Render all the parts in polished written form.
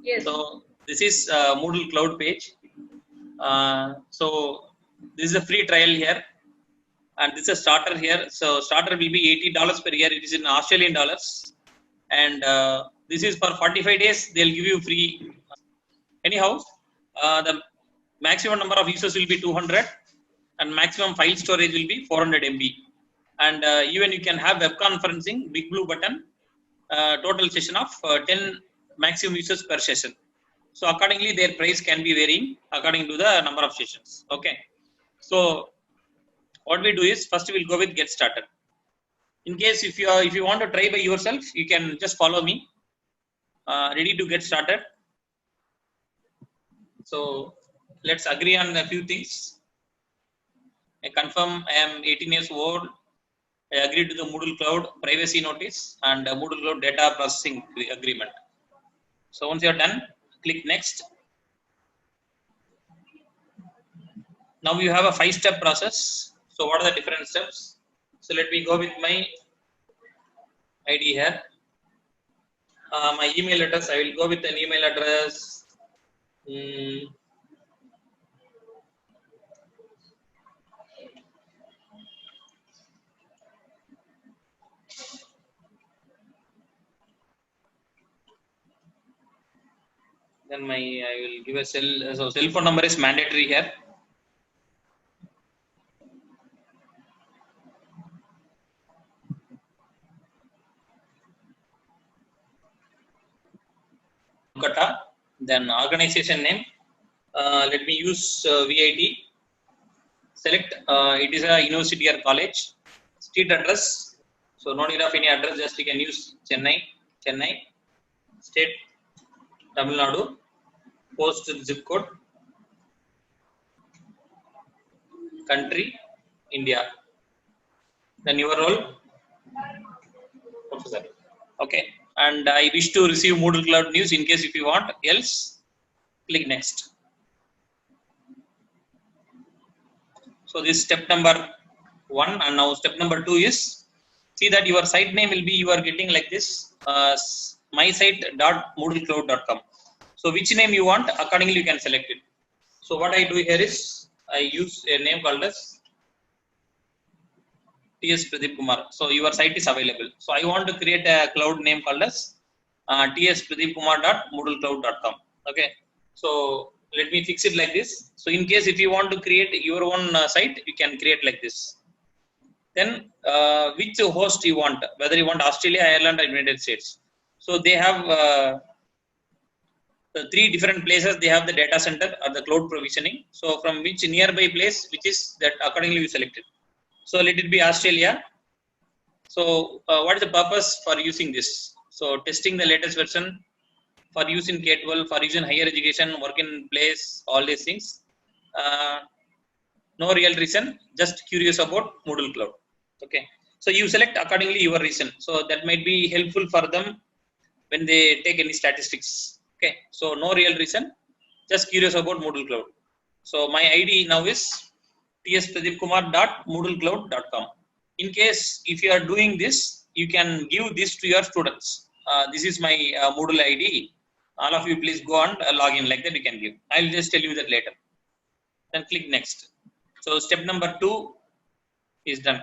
Yes. So this is Moodle Cloud page. So this is a free trial here, and this is a starter here. So starter will be $80 per year. It is in Australian dollars, and this is for 45 days. They'll give you free. Anyhow, the maximum number of users will be 200, and maximum file storage will be 400 MB. And even you can have web conferencing, big blue button, total session of 10 maximum users per session. So accordingly, their price can be varying according to the number of sessions. Okay. So what we do is first we'll go with get started. In case if you want to try by yourself, you can just follow me. Ready to get started. So let's agree on a few things. I confirm I am 18 years old. I agree to the Moodle Cloud privacy notice and Moodle Cloud data processing agreement. So once you are done, click next. Now you have a 5-step process. So what are the different steps? So let me go with my ID here. My email address, I will go with an email address. Then I will give a cell phone number is mandatory here. Then organization name, let me use VIT. Select it is a university or college. Street address, so no need of any address, just you can use Chennai. State Tamil Nadu. Post zip code. Country India. Then your role, professor. Okay. And I wish to receive Moodle Cloud news in case if you want, else click next. So this is step number 1, and now step number 2 is, see that your site name will be, you are getting like this, mysite.moodlecloud.com. So which name you want, accordingly you can select it. So what I do here is, I use a name called as TS Pradeep Kumar. So your site is available. So I want to create a cloud name called as tspradeepkumar.moodlecloud.com. Okay. So let me fix it like this. So in case if you want to create your own site, you can create like this. Then which host you want, whether you want Australia, Ireland, or United States. So they have the 3 different places. They have the data center or the cloud provisioning. So from which nearby place, which is that, accordingly you select it. So let it be Australia. So what is the purpose for using this? So testing the latest version, for use in K-12, for use in higher education, work in place, all these things. No real reason, just curious about Moodle Cloud. Okay. So you select accordingly your reason. So that might be helpful for them when they take any statistics. Okay. So no real reason, just curious about Moodle Cloud. So my ID now is tspradeepkumar.moodlecloud.com. In case if you are doing this, you can give this to your students. This is my Moodle ID. All of you please go and log in, like that you can give. I'll just tell you that later. Then click next. So step number 2 is done.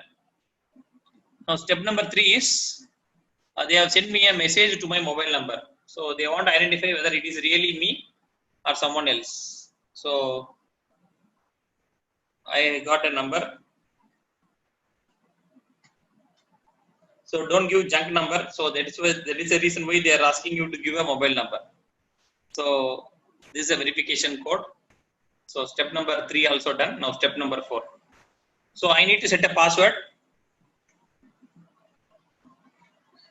Now step number 3 is, they have sent me a message to my mobile number. So they want to identify whether it is really me or someone else. So I got a number. So don't give junk number. So that is a reason why they are asking you to give a mobile number. So this is a verification code. So step number 3 also done. Now step number 4. So I need to set a password.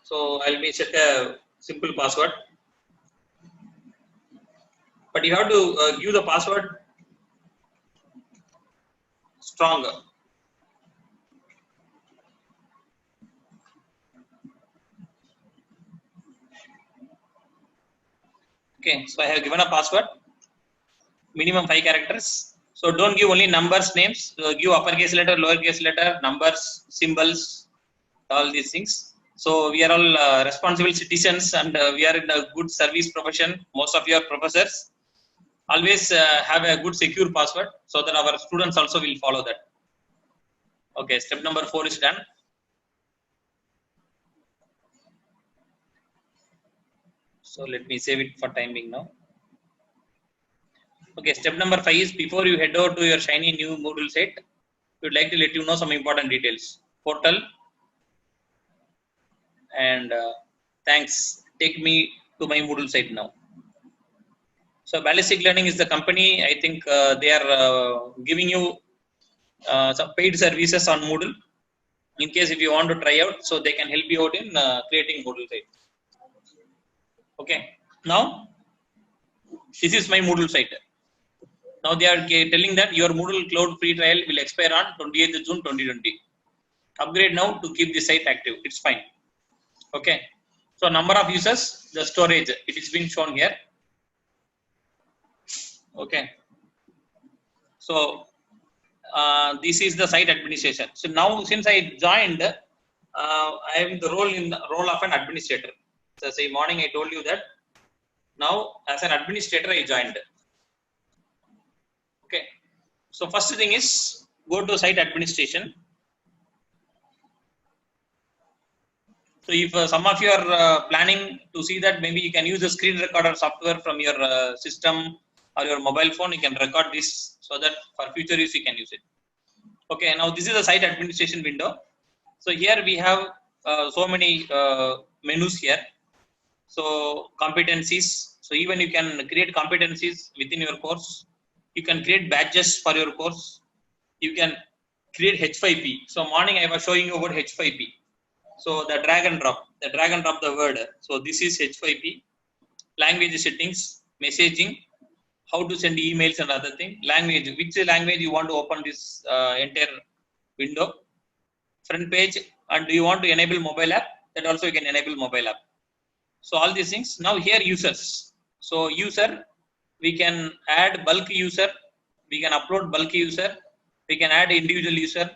So I'll be set a simple password. But you have to give the password stronger. Okay, so I have given a password, minimum 5 characters. So don't give only numbers, names. So give uppercase letter, lowercase letter, numbers, symbols, all these things. So we are all responsible citizens, and we are in a good service profession. Most of your professors always have a good secure password so that our students also will follow that. Okay, step number 4 is done. So let me save it for time being now. Okay, step number 5 is, before you head over to your shiny new Moodle site, we would like to let you know some important details. Portal, and thanks. Take me to my Moodle site now. So Ballistic Learning is the company. I think they are giving you some paid services on Moodle. In case if you want to try out, so they can help you out in creating Moodle site. Okay, now this is my Moodle site. Now they are telling that your Moodle Cloud free trial will expire on 28th June 2020. Upgrade now to keep the site active. It's fine. Okay, so number of users, the storage, it is being shown here. Okay, so this is the site administration. So now since I joined, I am the role of an administrator. So say morning I told you that now as an administrator I joined. Okay, so first thing is go to site administration. So if some of you are planning to see that, maybe you can use the screen recorder software from your system or your mobile phone. You can record this so that for future use you can use it. Okay, now this is the site administration window. So here we have so many menus here. So competencies. So even you can create competencies within your course. You can create badges for your course. You can create H5P. So morning I was showing you about H5P. So the drag and drop the word. So this is H5P. Language settings, messaging, how to send emails and other thing. Language, which language you want to open this entire window. Front page, and do you want to enable mobile app? That also you can enable mobile app. So all these things. Now here users. So user, we can add bulk user. We can upload bulk user. We can add individual user.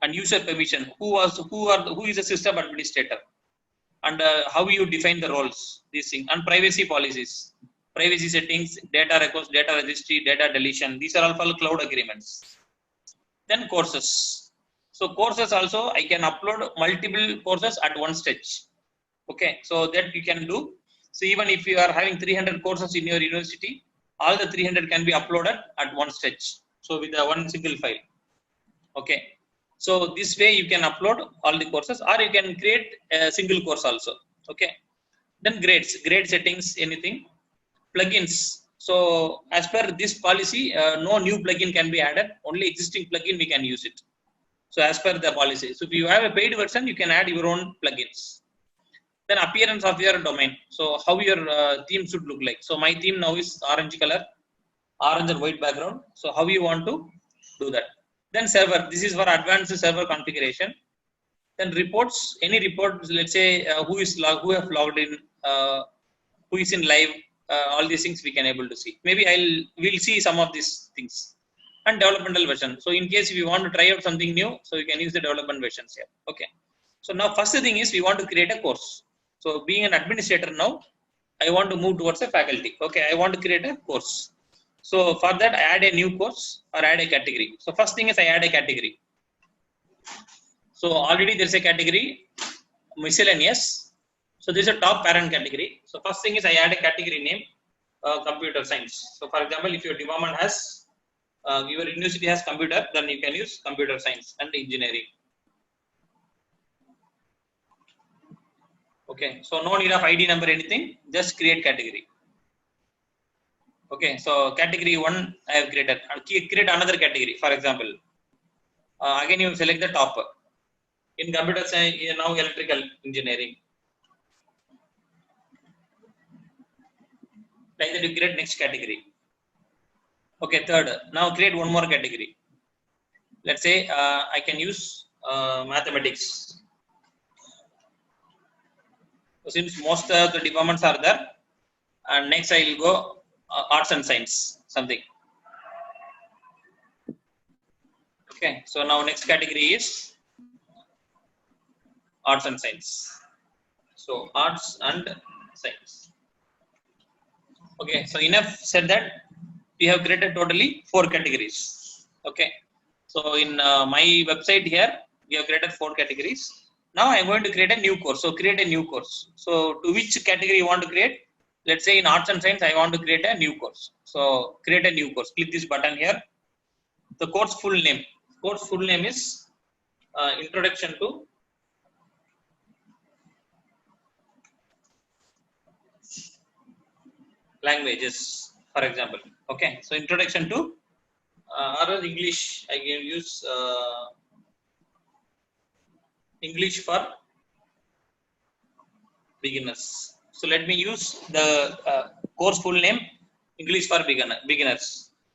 And user permission, who is a system administrator, and how you define the roles, these things, and privacy policies, privacy settings, data records, data registry, data deletion. These are all for cloud agreements. Then courses. So courses also I can upload multiple courses at one stretch. Okay, so that you can do. So even if you are having 300 courses in your university, all the 300 can be uploaded at one stretch. So with one single file. Okay. So this way you can upload all the courses, or you can create a single course also. Okay. Then grade settings, anything. Plugins. So as per this policy, no new plugin can be added. Only existing plugin we can use it. So as per the policy. So if you have a paid version, you can add your own plugins. Then appearance of your domain. So how your theme should look like. So my theme now is orange color, orange and white background. So how you want to do that. Then server, this is for advanced server configuration. Then reports, any reports, let's say who have logged in, who is in live, all these things we can able to see. Maybe we'll see some of these things. And developmental version. So in case if you want to try out something new, so you can use the development versions here. Okay. So now first thing is we want to create a course. So being an administrator now, I want to move towards a faculty. Okay, I want to create a course. So for that, I add a new course or add a category. So first thing is I add a category. So already there is a category, miscellaneous. So this is a top parent category. So first thing is I add a category name, computer science. So for example, if your department has, your university has computer, then you can use computer science and engineering. Okay, so no need of ID number, anything, just create category. Okay, so category 1 I have created. I'll create another category. For example, again you select the top. In computer science, now electrical engineering. Like that you create next category. Okay, third. Now create one more category. Let's say I can use mathematics. So since most of the departments are there, and next I will go arts and science, something. Okay, so now next category is arts and science. So arts and science. Okay, so enough said that we have created totally 4 categories. Okay, so in my website here we have created 4 categories. Now I am going to create a new course. So create a new course. So to which category you want to create? Let's say in arts and science I want to create a new course. So create a new course. Click this button here. The course full name. Course full name is Introduction to Languages, for example. Okay, so introduction to or English. I can use English for beginners. So let me use the course full name English for beginners.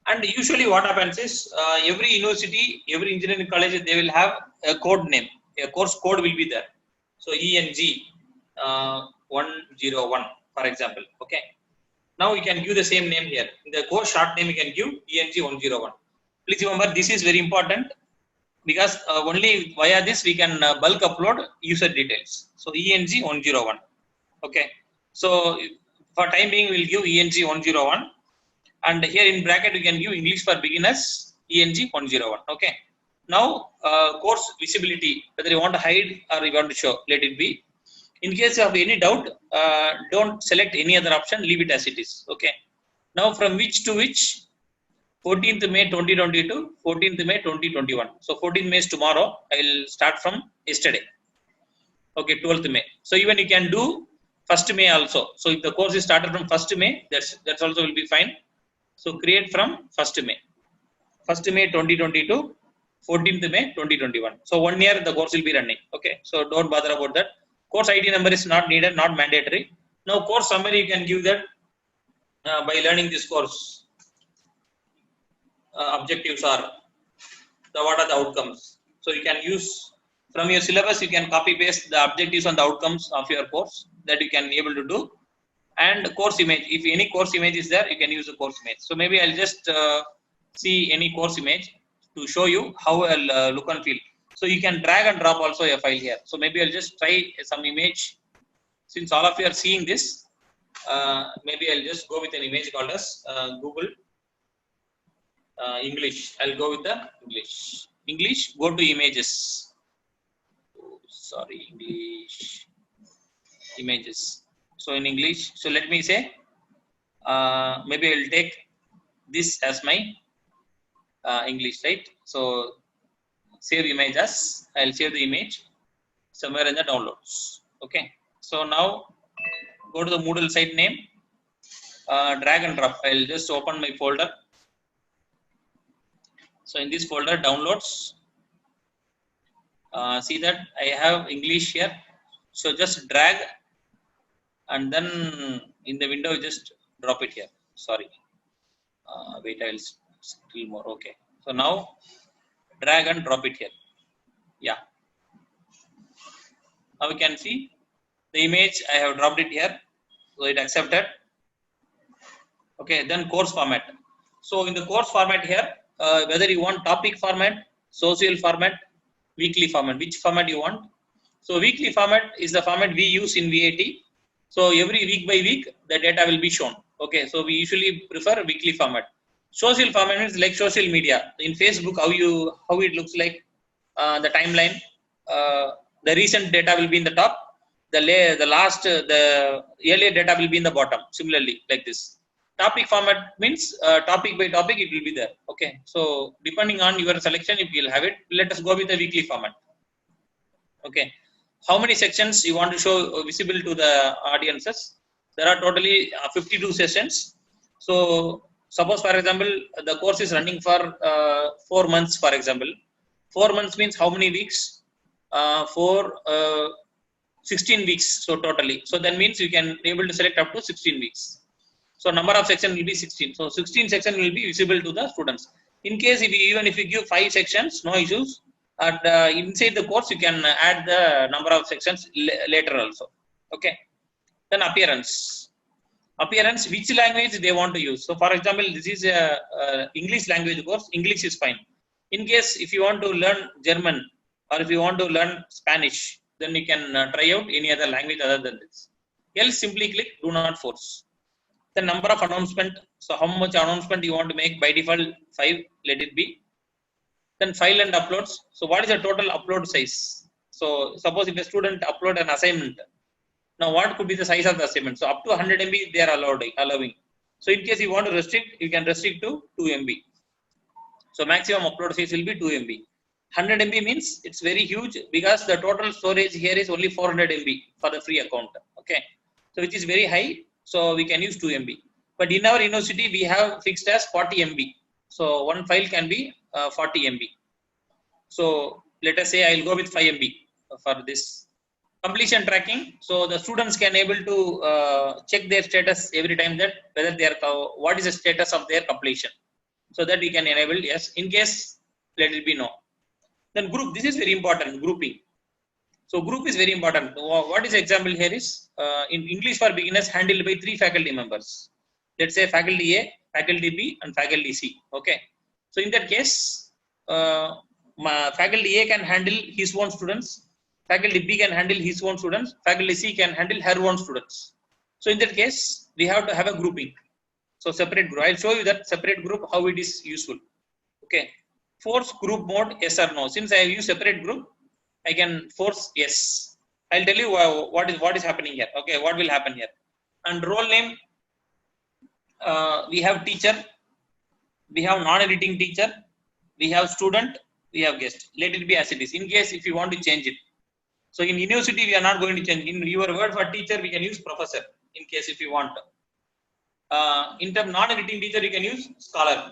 And usually what happens is every university, every engineering college, they will have a code name. A course code will be there. So ENG 101, for example. Okay. Now you can give the same name here. In the course short name you can give ENG 101. Please remember this is very important because only via this we can bulk upload user details. So ENG 101. Okay. So for time being we will give ENG 101. And here in bracket we can give English for beginners ENG 101. Okay. Now course visibility, whether you want to hide or you want to show, let it be. In case of any doubt, don't select any other option, leave it as it is. Okay. Now from which to which? 14th May 2022, 14th May 2021. So 14th May is tomorrow. I will start from yesterday. Okay, 12th May. So even you can do 1st May also. So if the course is started from 1st May, that's also will be fine. So create from 1st May. 1st May 2022, 14th May 2021. So 1 year the course will be running. Okay. So don't bother about that. Course ID number is not needed, not mandatory. Now course summary you can give that by learning this course. Objectives are what are the outcomes. So you can use from your syllabus, you can copy paste the objectives and the outcomes of your course that you can be able to do. And course image, if any course image is there, you can use the course image. So maybe I'll just see any course image to show you how I'll look and feel. So you can drag and drop also a file here. So maybe I'll just try some image. Since all of you are seeing this, maybe I'll just go with an image called as Google English. I'll go with the English. English, go to images. Oh, sorry, English images. So in English, so let me say, maybe I'll take this as my English, right? So save image as, I'll save the image somewhere in the downloads. Okay. So now go to the Moodle site name, drag and drop. I'll just open my folder. So in this folder, downloads, see that I have English here. So just drag and then in the window just drop it here. Sorry. Wait, I'll still more. Okay. So now drag and drop it here. Yeah. Now we can see the image. I have dropped it here. So it accepted. Okay. Then course format. So in the course format here, whether you want topic format, social format, weekly format, which format you want. So weekly format is the format we use in VAT. So every week by week, the data will be shown. Okay. So we usually prefer weekly format. Social format is like social media. In Facebook, how it looks like, the timeline, the recent data will be in the top, the earlier data will be in the bottom. Similarly, like this. Topic format means topic by topic it will be there. Okay. So depending on your selection, if you'll have it, let us go with the weekly format. Okay. How many sections you want to show visible to the audiences? There are totally 52 sessions. So suppose, for example, the course is running for 4 months, for example. 4 months means how many weeks? 16 weeks. So totally. So that means you can be able to select up to 16 weeks. So number of sections will be 16. So 16 sections will be visible to the students. In case even if you give 5 sections, no issues. And inside the course, you can add the number of sections later also. Okay. Then appearance. Appearance, which language they want to use. So for example, this is a English language course. English is fine. In case if you want to learn German or if you want to learn Spanish, then you can try out any other language other than this. Else simply click do not force. The number of announcement, so how much announcement you want to make, by default 5, let it be. Then file and uploads. So what is the total upload size? So suppose if a student upload an assignment, now what could be the size of the assignment? So up to 100 MB they are allowing. So in case you want to restrict, you can restrict to 2 MB. So maximum upload size will be 2 MB. 100 MB means it's very huge because the total storage here is only 400 MB for the free account. Okay, so which is very high. So we can use 2 MB. But in our university we have fixed as 40 MB. So one file can be 40 MB. So let us say I'll go with 5 MB for this. Completion tracking. So the students can able to check their status every time, that whether they are what is the status of their completion. So that we can enable yes. In case let it be no. Then group. This is very important. Grouping. So group is very important. What is the example here is in English for beginners handled by 3 faculty members. Let's say faculty A, faculty B, and faculty C. Okay. So in that case, faculty A can handle his own students. Faculty B can handle his own students. Faculty C can handle her own students. So in that case, we have to have a grouping. So separate group. I'll show you that separate group how it is useful. Okay. Force group mode yes or no. Since I have used separate group, I can force yes. I'll tell you what is happening here. Okay, what will happen here. And role name, we have teacher, we have non-editing teacher, we have student, we have guest. Let it be as it is. In case if you want to change it. So in university we are not going to change. In your word for teacher we can use professor in case if you want. In terms non-editing teacher you can use scholar.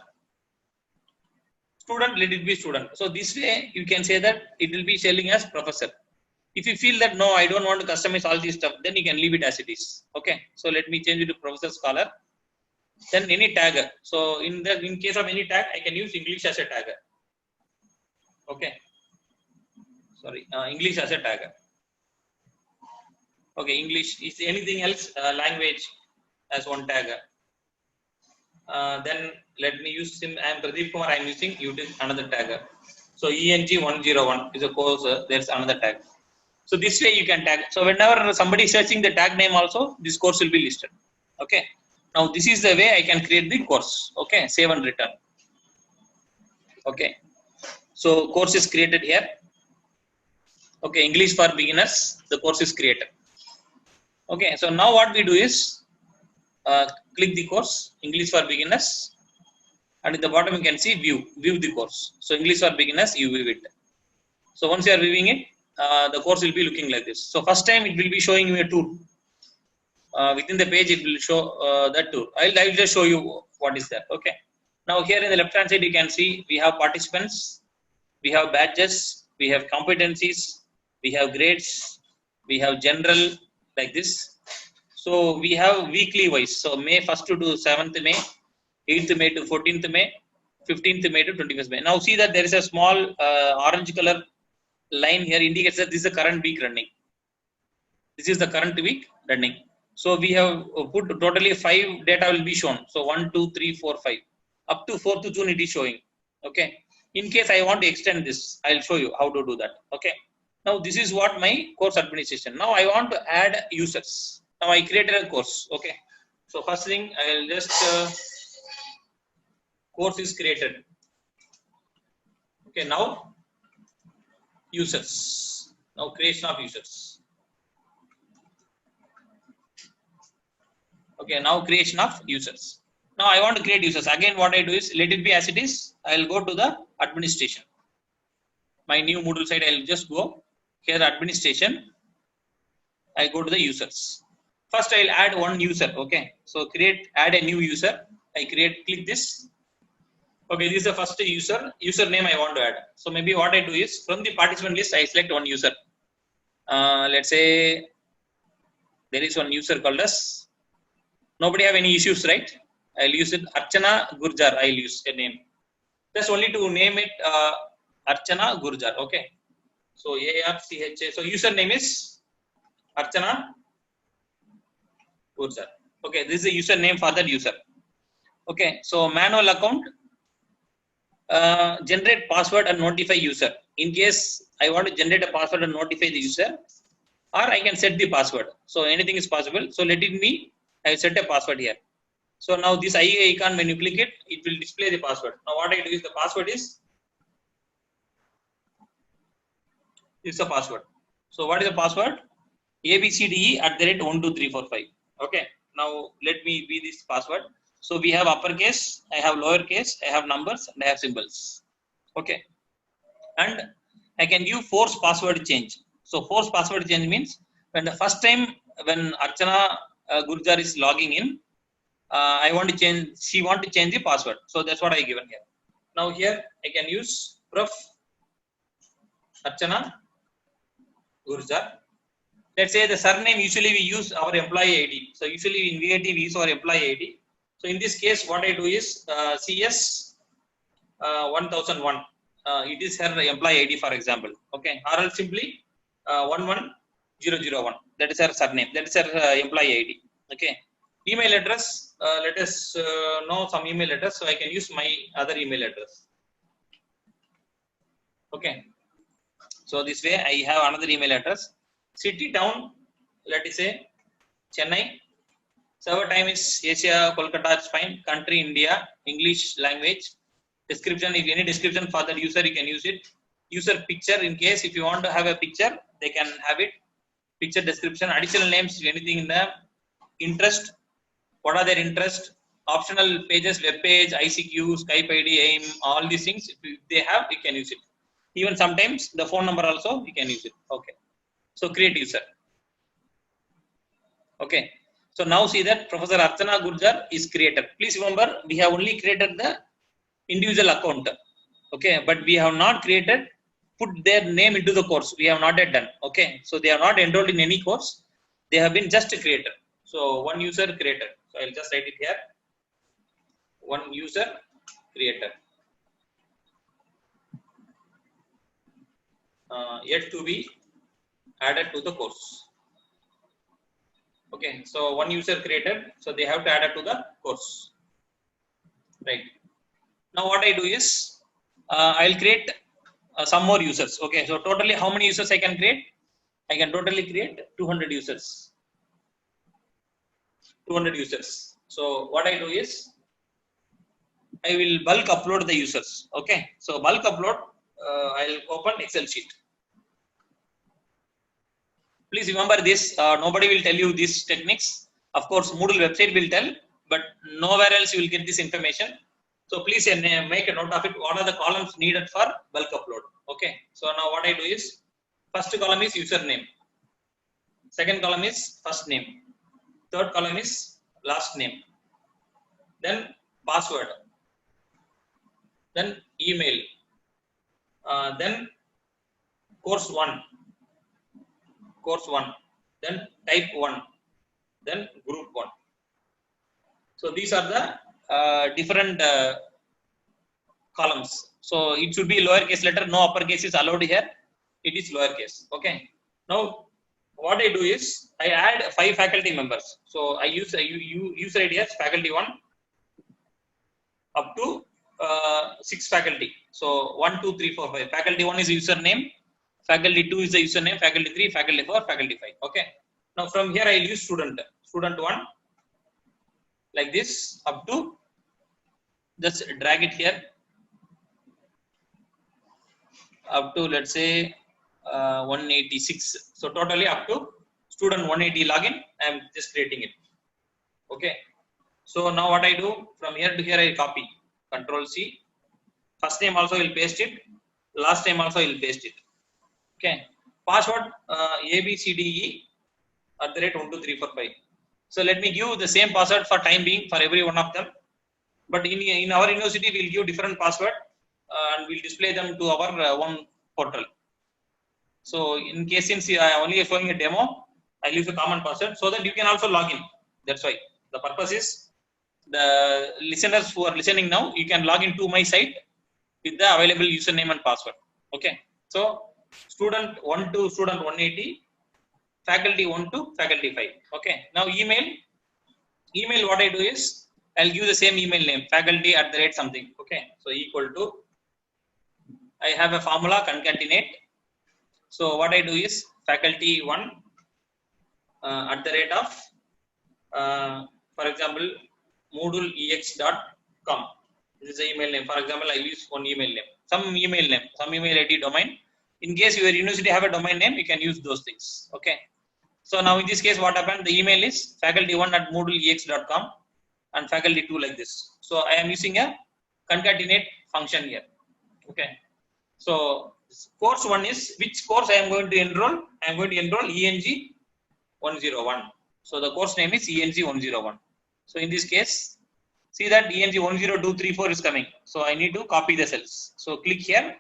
Student, let it be student. So this way you can say that it will be selling as professor. If you feel that no, I don't want to customize all this stuff, then you can leave it as it is. Okay. So let me change it to professor scholar. Then any tagger. So in case of any tag, I can use English as a tagger. Okay. Sorry, English as a tagger. Okay, English. Is anything else? Language as one tagger. Then let me use him. I am Pradeep Kumar. I am using YouTube another tagger. So ENG101 is a course. There's another tag. So this way you can tag. So whenever somebody is searching the tag name, also this course will be listed. Okay. Now this is the way I can create the course. Okay. Save and return. Okay. So course is created here. Okay. English for beginners. The course is created. Okay. So now what we do is click the course English for beginners, and in the bottom you can see view the course. So English for beginners, you view it. So once you are viewing it, the course will be looking like this. So first time it will be showing you a tour. Within the page it will show that tour. I'll just show you what is that. Okay. Now here in the left hand side you can see we have participants, we have badges, we have competencies, we have grades, we have general, like this. So we have weekly wise. So May 1st to 7th May, 8th May to 14th May, 15th May to 21st May. Now see that there is a small orange color line here indicates that this is the current week running. This is the current week running. So we have put totally 5 data will be shown. So 1, 2, 3, 4, 5. Up to 4th June it is showing. Okay. In case I want to extend this, I'll show you how to do that. Okay. Now this is what my course administration. Now I want to add users. Now I created a course. Okay. So first thing I'll just course is created. Okay. Now users. Now creation of users. Okay. Now creation of users. Now I want to create users. Again, what I do is let it be as it is. I'll go to the administration. My new Moodle site. I'll just go here administration. I go to the users. First, I'll add one user. Okay. So add a new user. I click this. Okay. This is the first username I want to add. So maybe what I do is from the participant list, I select one user. Let's say there is one user called as, nobody have any issues, right? I'll use it Archana Gurjar. I'll use a name. Just only to name it Archana Gurjar. Okay. So ARCHA. So username is Archana Gurjar. Okay, this is the username for that user. Okay, so manual account, generate password and notify user. In case I want to generate a password and notify the user, or I can set the password. So anything is possible. So let it be, I set a password here. So now this eye icon, when you click it, it will display the password. Now what I do is the password is the password. So what is the password? ABCDE@12345. Okay. Now let me be this password. So we have uppercase, I have lowercase, I have numbers, and I have symbols. Okay. And I can give force password change. So force password change means when the first time when Archana Gurjar is logging in, I want to change, she want to change the password. So that's what I given here. Now here I can use Prof Archana Gurjar. Let's say the surname, usually we use our employee ID. So usually in VAT we use our employee ID. So in this case, what I do is CS 1001. It is her employee ID, for example. Okay, or else simply 11001. That is her surname. That is her employee ID. Okay. Email address. Let us know some email address. So I can use my other email address. Okay. So this way I have another email address. City, town, let us say Chennai. Server time is Asia, Kolkata, it's fine. Country, India. English language. Description, if any description for that user, you can use it. User picture, in case if you want to have a picture, they can have it. Picture description, additional names, anything in the interest. What are their interest? Optional pages, web page, ICQ, Skype ID, AIM, all these things. If they have, you can use it. Even sometimes the phone number also, you can use it. Okay. So create user. Okay. So now see that Professor Archana Gurjar is created. Please remember, we have only created the individual account. Okay. But we have not created, put their name into the course. We have not yet done. Okay. So they are not enrolled in any course. They have been just created. So one user created. So I'll just write it here. One user created. Yet to be added to the course. Okay, so one user created, so they have to add it to the course. Right. Now what I do is, I'll create some more users. Okay, so totally how many users I can create? I can totally create 200 users. 200 users. So what I do is, I will bulk upload the users. Okay, so bulk upload, I'll open Excel sheet. Please remember this, nobody will tell you these techniques. Of course, Moodle website will tell, but nowhere else you will get this information. So please make a note of it. What are the columns needed for bulk upload? Okay. So now what I do is, first column is username. Second column is first name. Third column is last name. Then password. Then email. Then course 1. Course 1, then type 1, then group 1. So these are the different columns. So it should be lowercase letter, no uppercase is allowed here. It is lowercase. Okay. Now what I do is, I add 5 faculty members. So I use user ID as faculty 1 up to 6 faculty. So 1, 2, 3, 4, 5. Faculty 1 is username. Faculty 2 is the username, faculty 3, faculty 4, faculty 5. Okay. Now from here I will use student 1 like this up to, just drag it here up to, let's say 186. So totally up to student 180 login, I am just creating it. Okay. So now what I do, from here to here I copy, Control C. First name also I will paste it, last name also I will paste it. Okay, password ABCDE@12345. So let me give the same password for time being for every one of them. But in our university, we'll give different password and we'll display them to our one portal. So in case, since I am only showing a demo, I'll use a common password so that you can also log in. That's why the purpose is, the listeners who are listening now, you can log into my site with the available username and password. Okay, so student 1 to student 180, faculty 1 to faculty 5. Okay. Now email, what I do is, I'll give the same email name, faculty@something. Okay. So equal to, I have a formula, concatenate. So what I do is, faculty 1 at the rate of, for example, moodleex.com. This is the email name. For example, I use one email name, some email ID domain. In case your university have a domain name, you can use those things. Okay. So now in this case, what happened? The email is faculty1@moodleex.com and faculty2 like this. So I am using a concatenate function here. Okay. So course 1 is which course I am going to enroll? I am going to enroll ENG 101. So the course name is ENG 101. So in this case, see that ENG 10234 is coming. So I need to copy the cells. So click here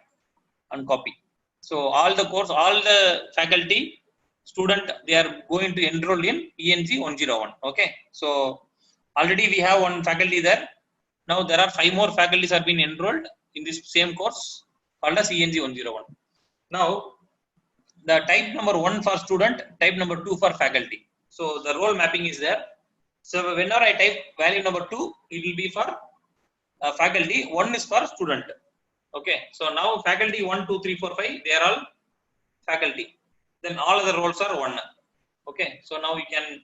and copy. So all the faculty, student, they are going to enroll in ENG 101. Okay. So already we have one faculty there. Now there are 5 more faculties have been enrolled in this same course called as ENG 101. Now the type number 1 for student, type number 2 for faculty. So the role mapping is there. So whenever I type value number 2, it will be for faculty. 1 is for student. Okay. So now faculty 1, 2, 3, 4, 5, they are all faculty. Then all other roles are 1. Okay. So now you can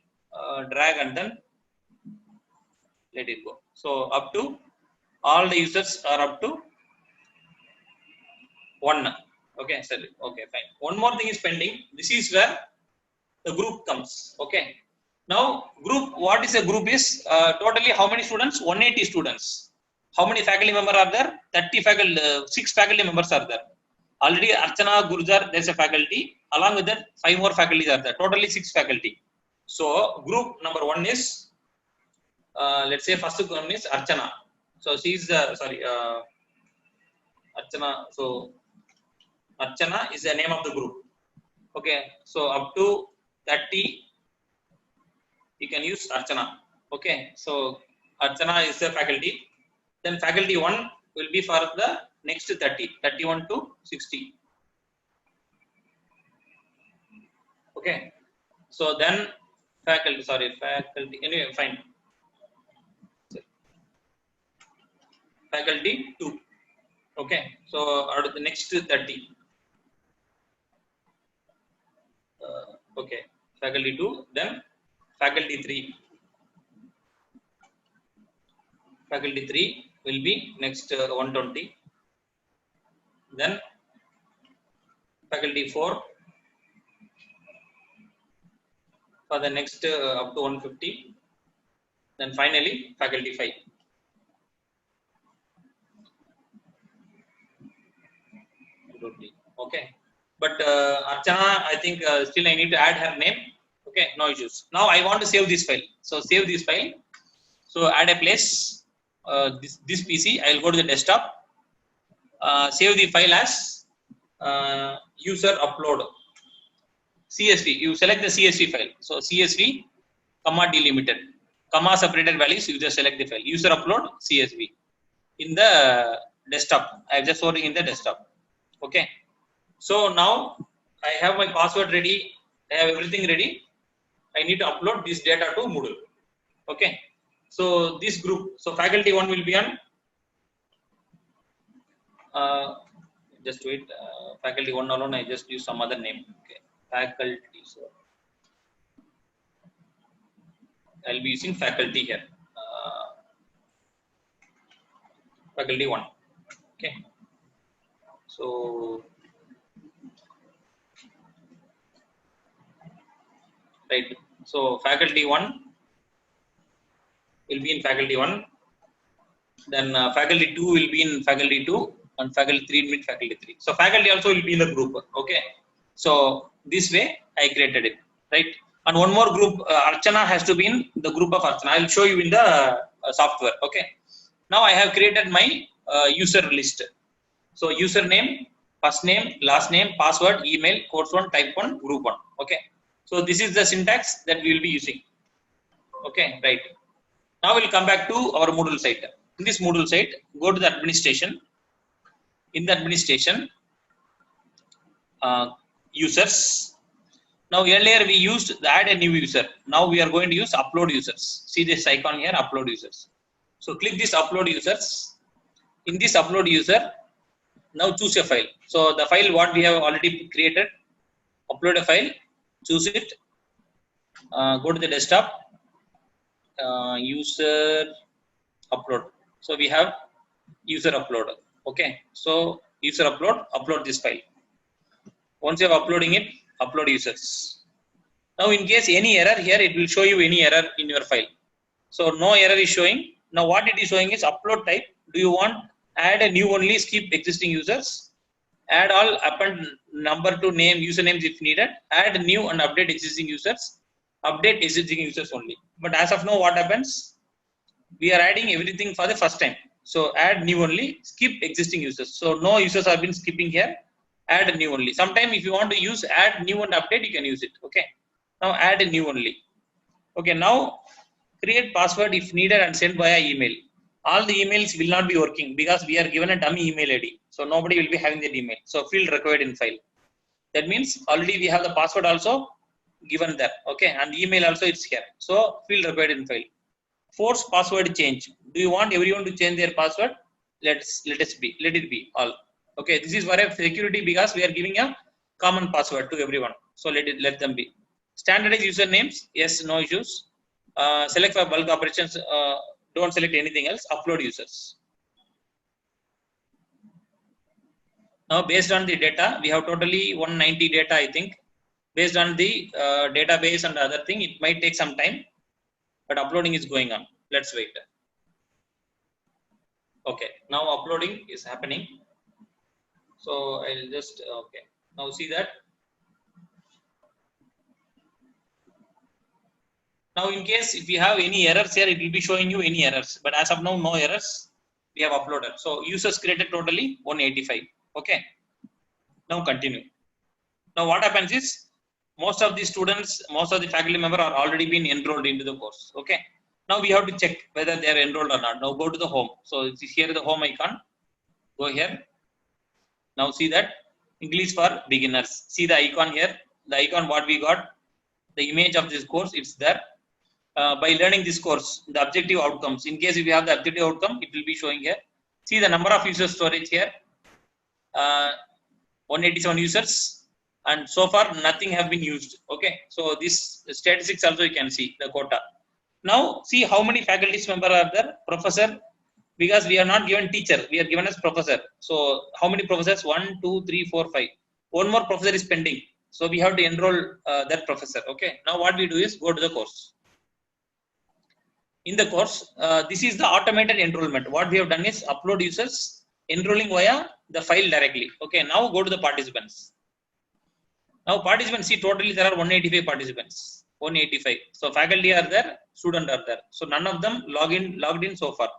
drag and then let it go. So up to all the users are up to 1. Okay. So, okay. Fine. One more thing is pending. This is where the group comes. Okay. Now group, what is a group is totally how many students? 180 students. How many faculty members are there? 30 faculty, 6 faculty members are there. Already Archana, Gurjar, there's a faculty. Along with that, 5 more faculties are there. Totally 6 faculty. So group number 1 is, let's say first one is Archana. So she is Archana. So Archana is the name of the group. Okay. So up to 30, you can use Archana. Okay. So Archana is the faculty. Then faculty 1 will be for the next 30, 31 to 60. Okay. So then faculty, anyway, fine. Faculty 2. Okay. So out of the next 30. Okay. Faculty 2, then faculty 3. Faculty 3 will be next 120. Then faculty 4 for the next up to 150. Then finally faculty 5. Okay. But Archana, I think still I need to add her name. Okay, no issues. Now I want to save this file. So save this file. So add a place. This PC, I will go to the desktop. Save the file as user upload CSV. You select the CSV file. So CSV, comma delimited, comma separated values. You just select the file. User upload CSV in the desktop. I have just stored in the desktop. Okay. So now I have my password ready. I have everything ready. I need to upload this data to Moodle. Okay. So this group, so faculty 1 will be on, just wait, faculty 1 alone, I just use some other name. Okay. Faculty, so I'll be using faculty here. Faculty 1. Okay. So, right. So faculty 1 will be in faculty 1, then faculty 2 will be in faculty 2, and faculty 3 will be in faculty 3. So faculty also will be in the group. Okay. So this way I created it, right? And one more group, Archana has to be in the group of Archana. I will show you in the software. Okay. Now I have created my user list. So username, first name, last name, password, email, course 1, type 1, group 1. Okay. So this is the syntax that we will be using. Okay, right. Now we'll come back to our Moodle site. In this Moodle site, go to the administration. In the administration, users. Now earlier we used add a new user. Now we are going to use upload users. See this icon here, upload users. So click this upload users. In this upload user, now choose a file. So the file what we have already created, upload a file, choose it, Go to the desktop, user upload. So we have user upload. Okay, so user upload this file. Once you are uploading it, upload users. Now in case any error here, it will show you any error in your file. So no error is showing. Now what it is showing is upload type. Do you want add a new only, skip existing users, add all, append number to name, usernames if needed, add new and update existing users, update existing users only. But as of now, what happens? We are adding everything for the first time. So add new only, skip existing users. So no users have been skipping here. Add new only. Sometime if you want to use add new and update, you can use it. Okay. Now add new only. Okay. Now create password if needed and send via email. All the emails will not be working because we are given a dummy email ID. So nobody will be having that email. So field required in file. That means already we have the password also given there. Okay. And the email also it's here. So field required in file. Force password change. Do you want everyone to change their password? Let it be all. Okay. This is for a security because we are giving a common password to everyone. So let them be. Standardized usernames. Yes, no issues. Select for bulk operations. Don't select anything else. Upload users. Now based on the data, we have totally 190 data, I think. Based on the database and the other thing, it might take some time, but uploading is going on. Let's wait. Okay, now uploading is happening. So I'll just, okay, now see that. Now in case if you have any errors here, it will be showing you any errors, but as of now, no errors. We have uploaded. So users created totally 185. Okay. Now continue. Now what happens is most of the students, most of the faculty member are already been enrolled into the course. Okay. Now we have to check whether they are enrolled or not. Now go to the home. So it's here the home icon. Go here. Now see that English for beginners. See the icon here. The icon what we got. The image of this course, it's there. By learning this course, the objective outcomes. In case if you have the objective outcome, it will be showing here. See the number of user storage here. 187 users, and so far nothing have been used. Okay, so this statistics also you can see the quota. Now see how many faculty member are there. Professor, because we are not given teacher, we are given as professor. So how many professors? 1 2 3 4 5. One more professor is pending, so we have to enroll that professor. Okay, now what we do is go to the course. In the course, this is the automated enrollment. What we have done is upload users, enrolling via the file directly. Okay, now go to the participants. Now participants, see totally there are 185 participants. 185. So faculty are there, student are there. So none of them logged in so far.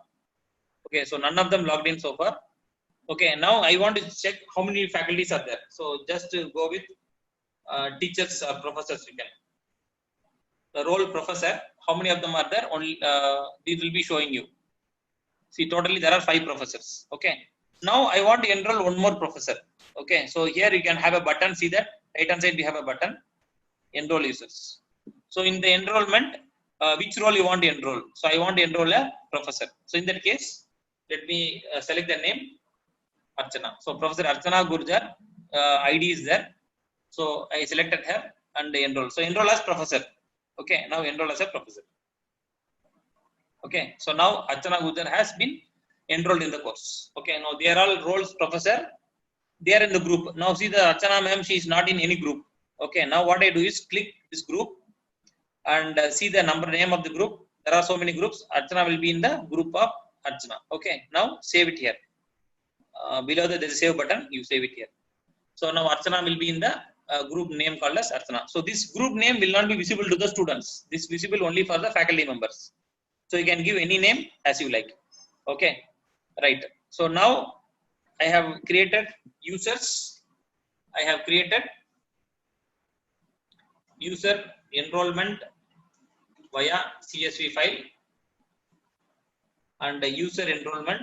Okay, so none of them logged in so far. Okay, now I want to check how many faculties are there. So just go with teachers or professors you can. The role professor, how many of them are there? Only these will be showing you. See totally there are 5 professors. Okay. Now I want to enroll one more professor. Okay, so here you can have a button. See that right hand side we have a button, enroll users. So in the enrollment, which role you want to enroll? So I want to enroll a professor. So in that case, let me select the name Archana. So Professor Archana Gurjar, ID is there. So I selected her and enroll. So enroll as professor. Okay, now enroll as a professor. Okay, so now Archana Gurjar has been enrolled in the course. Okay, now they are all roles professor. They are in the group. Now see the Archana ma'am, she is not in any group. Okay, now what I do is click this group and see the name of the group. There are so many groups. Archana will be in the group of Archana. Okay, now save it here. Below there is a save button. You save it here. So now Archana will be in the group name called as Archana. So this group name will not be visible to the students. This is visible only for the faculty members. So you can give any name as you like. Okay, right. So now I have created users. I have created user enrollment via CSV file and user enrollment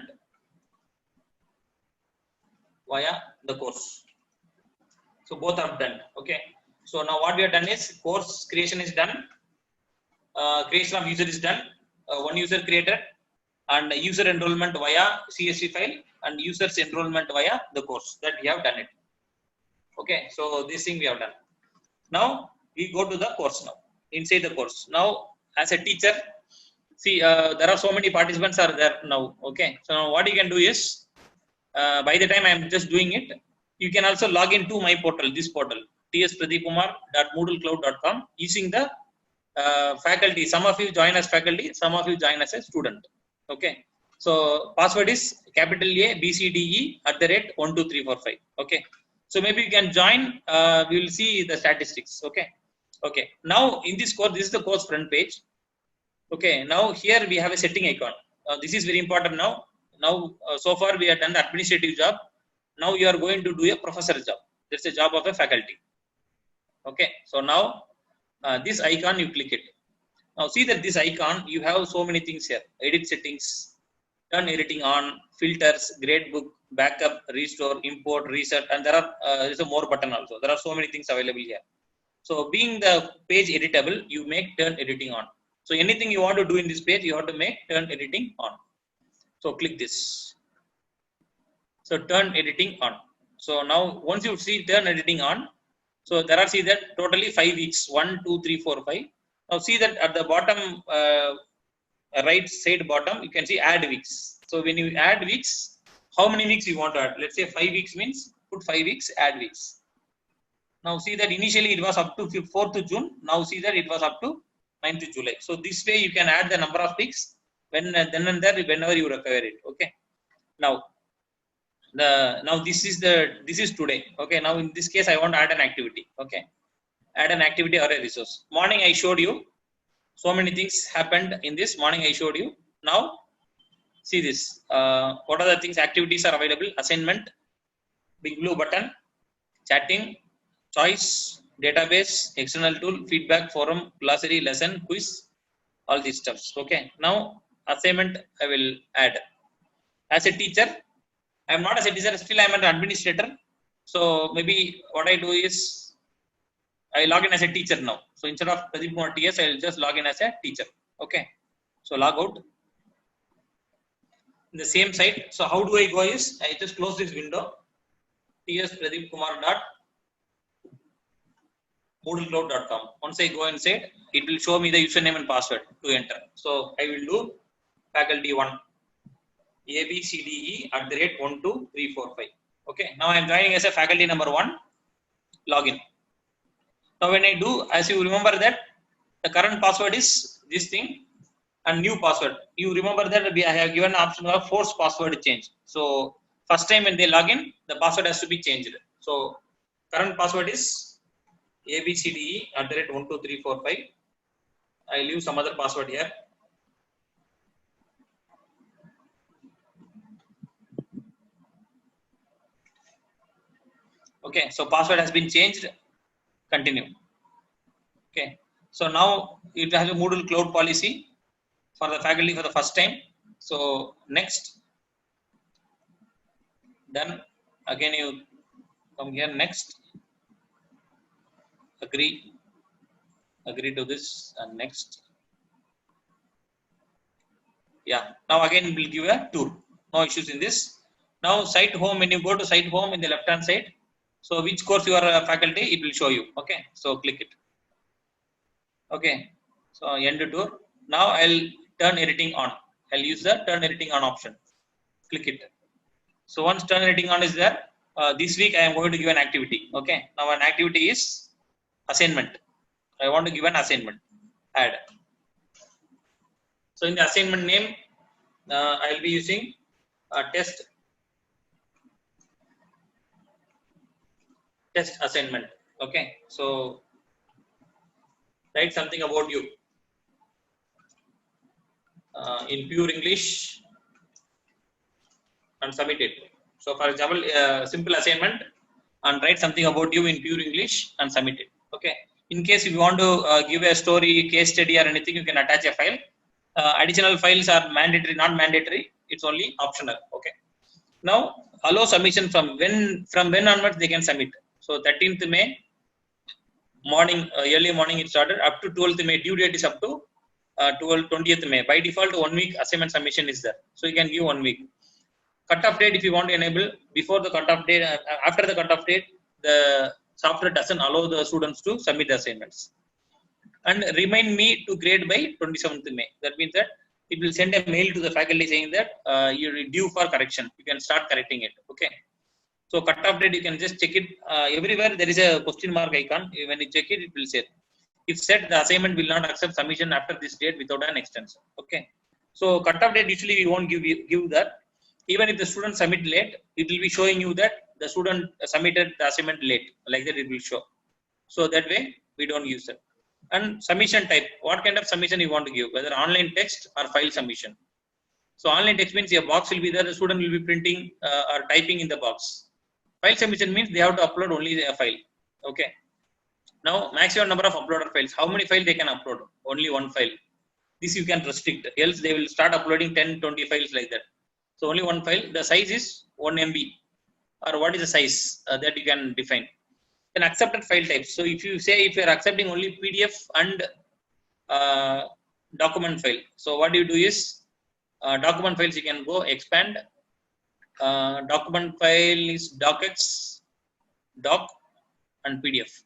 via the course. So both are done. Okay. So now what we have done is course creation is done. Creation of user is done. One user created and user enrollment via CSV file and users enrollment via the course. That we have done it. Okay. So this thing we have done. Now we go to the course now. inside the course. Now, as a teacher, see, there are so many participants are there now. Okay, so now what you can do is, by the time I am just doing it, you can also log into my portal, this portal, tspradeepkumar.moodlecloud.com, using the faculty. Some of you join as faculty, some of you join as a student. Okay, so password is capital A BCDE @12345. Okay, so maybe you can join. We will see the statistics. Okay, okay. Now in this course, this is the course front page. Okay, now here we have a setting icon. This is very important now. Now so far we have done the administrative job. Now you are going to do a professor job. That's a job of a faculty. Okay, so now this icon, you click it. Now see that this icon, you have so many things here: edit settings, turn editing on, filters, gradebook, backup, restore, import, reset, and there are there is a more button also. There are so many things available here. So being the page editable, you make turn editing on. So anything you want to do in this page, you have to make turn editing on. So click this. So turn editing on. So now once you see turn editing on, so there are, see that totally 5 weeks, 1, 2, 3, 4, 5. Now see that at the bottom, right side bottom, you can see add weeks. So when you add weeks, how many weeks you want to add? Let's say 5 weeks means put 5 weeks, add weeks. Now see that initially it was up to 4th June. Now see that it was up to 9th July. So this way you can add the number of weeks when then and there whenever you require it. Okay. Now this is today. Okay. Now in this case I want to add an activity. Okay. Add an activity or a resource. Morning I showed you. So many things happened in this morning. I showed you. Now see this. What are the things? Activities are available. Assignment, big blue button, chatting, choice, database, external tool, feedback, forum, glossary, lesson, quiz, all these stuffs. Okay. Now assignment I will add. As a teacher, I am not as a teacher. Still I am an administrator. So maybe what I do is I log in as a teacher now. So instead of Pradeep Kumar TS, I will just log in as a teacher. Okay. So log out. In the same site. So how do I go is, I just close this window. tspradeepkumar.moodlecloud.com. Once I go inside, it will show me the username and password to enter. So I will do faculty1 abcde@12345. Okay. Now I am joining as a faculty number 1. Login. Now when I do, as you remember that the current password is this thing and new password. You remember that I have given an option of force password change. So first time when they log in, the password has to be changed. So current password is abcde@12345. I'll use some other password here. Okay, so password has been changed. Continue. Okay, so now it has a Moodle cloud policy for the faculty for the first time. So next, then again you come here, next, agree to this, and next. Yeah, now again we'll give a tour. No issues in this. Now site home, when you go to site home in the left hand side, so which course you are a faculty, it will show you. Okay, so click it. Okay, so end tour. Now I'll turn editing on. I'll use the turn editing on option. Click it. So once turn editing on is there, this week I am going to give an activity. Okay, now an activity is assignment. I want to give an assignment. Add. So in the assignment name, I'll be using test assignment. Okay, so write something about you in pure English and submit it. So for example, simple assignment, and write something about you in pure English and submit it. Okay, in case if you want to give a story, case study or anything, you can attach a file. Additional files are mandatory, not mandatory. It's only optional. Okay, now allow submission from when onwards they can submit. So 13th May morning, early morning it started, up to 12th May. Due date is up to 20th May. By default, 1 week assignment submission is there. So you can give 1 week. Cutoff date, if you want to enable before the cutoff date, after the cutoff date, the software doesn't allow the students to submit the assignments. and remind me to grade by 27th May. That means that it will send a mail to the faculty saying that you're due for correction. You can start correcting it. Okay. So cutoff date, you can just check it. Everywhere there is a question mark icon. When you check it, it will say, if said the assignment will not accept submission after this date without an extension. Okay. So cutoff date, usually we won't give that. Even if the student submit late, it will be showing you that the student submitted the assignment late. Like that it will show. So that way we don't use it. And submission type, what kind of submission you want to give, whether online text or file submission. So online text means a box will be there, the student will be printing or typing in the box. File submission means they have to upload only a file. Okay. Now maximum number of uploaded files, how many files they can upload? Only one file. This you can restrict, else they will start uploading 10-20 files like that. So only one file. The size is 1 MB, or what is the size that you can define. Then accepted file types. So if you say if you are accepting only PDF and document file, so what you do is document files you can go expand. Document file is docx, doc, and PDF.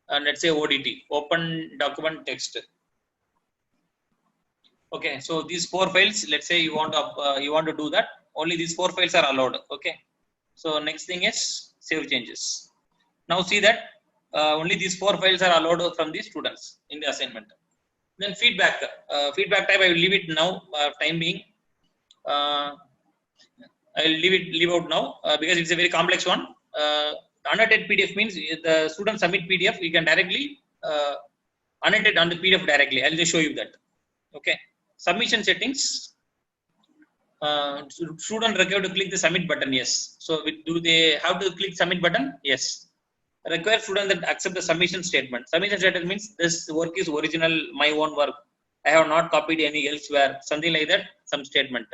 And let's say ODT, open document text. Okay, so these 4 files, let's say you want to do that. Only these 4 files are allowed. Okay. So next thing is save changes. Now see that only these 4 files are allowed from the students in the assignment. Then feedback. Feedback type I will leave it now. Time being, I will leave out now because it's a very complex one. Annotated PDF means the student submit PDF, you can directly annotate on the PDF directly. I'll just show you that. Okay. Submission settings. Student required to click the submit button. Yes. So do they have to click submit button? Yes. Require student that accept the submission statement. Submission statement means this work is original, my own work. I have not copied any elsewhere. Something like that. Some statement.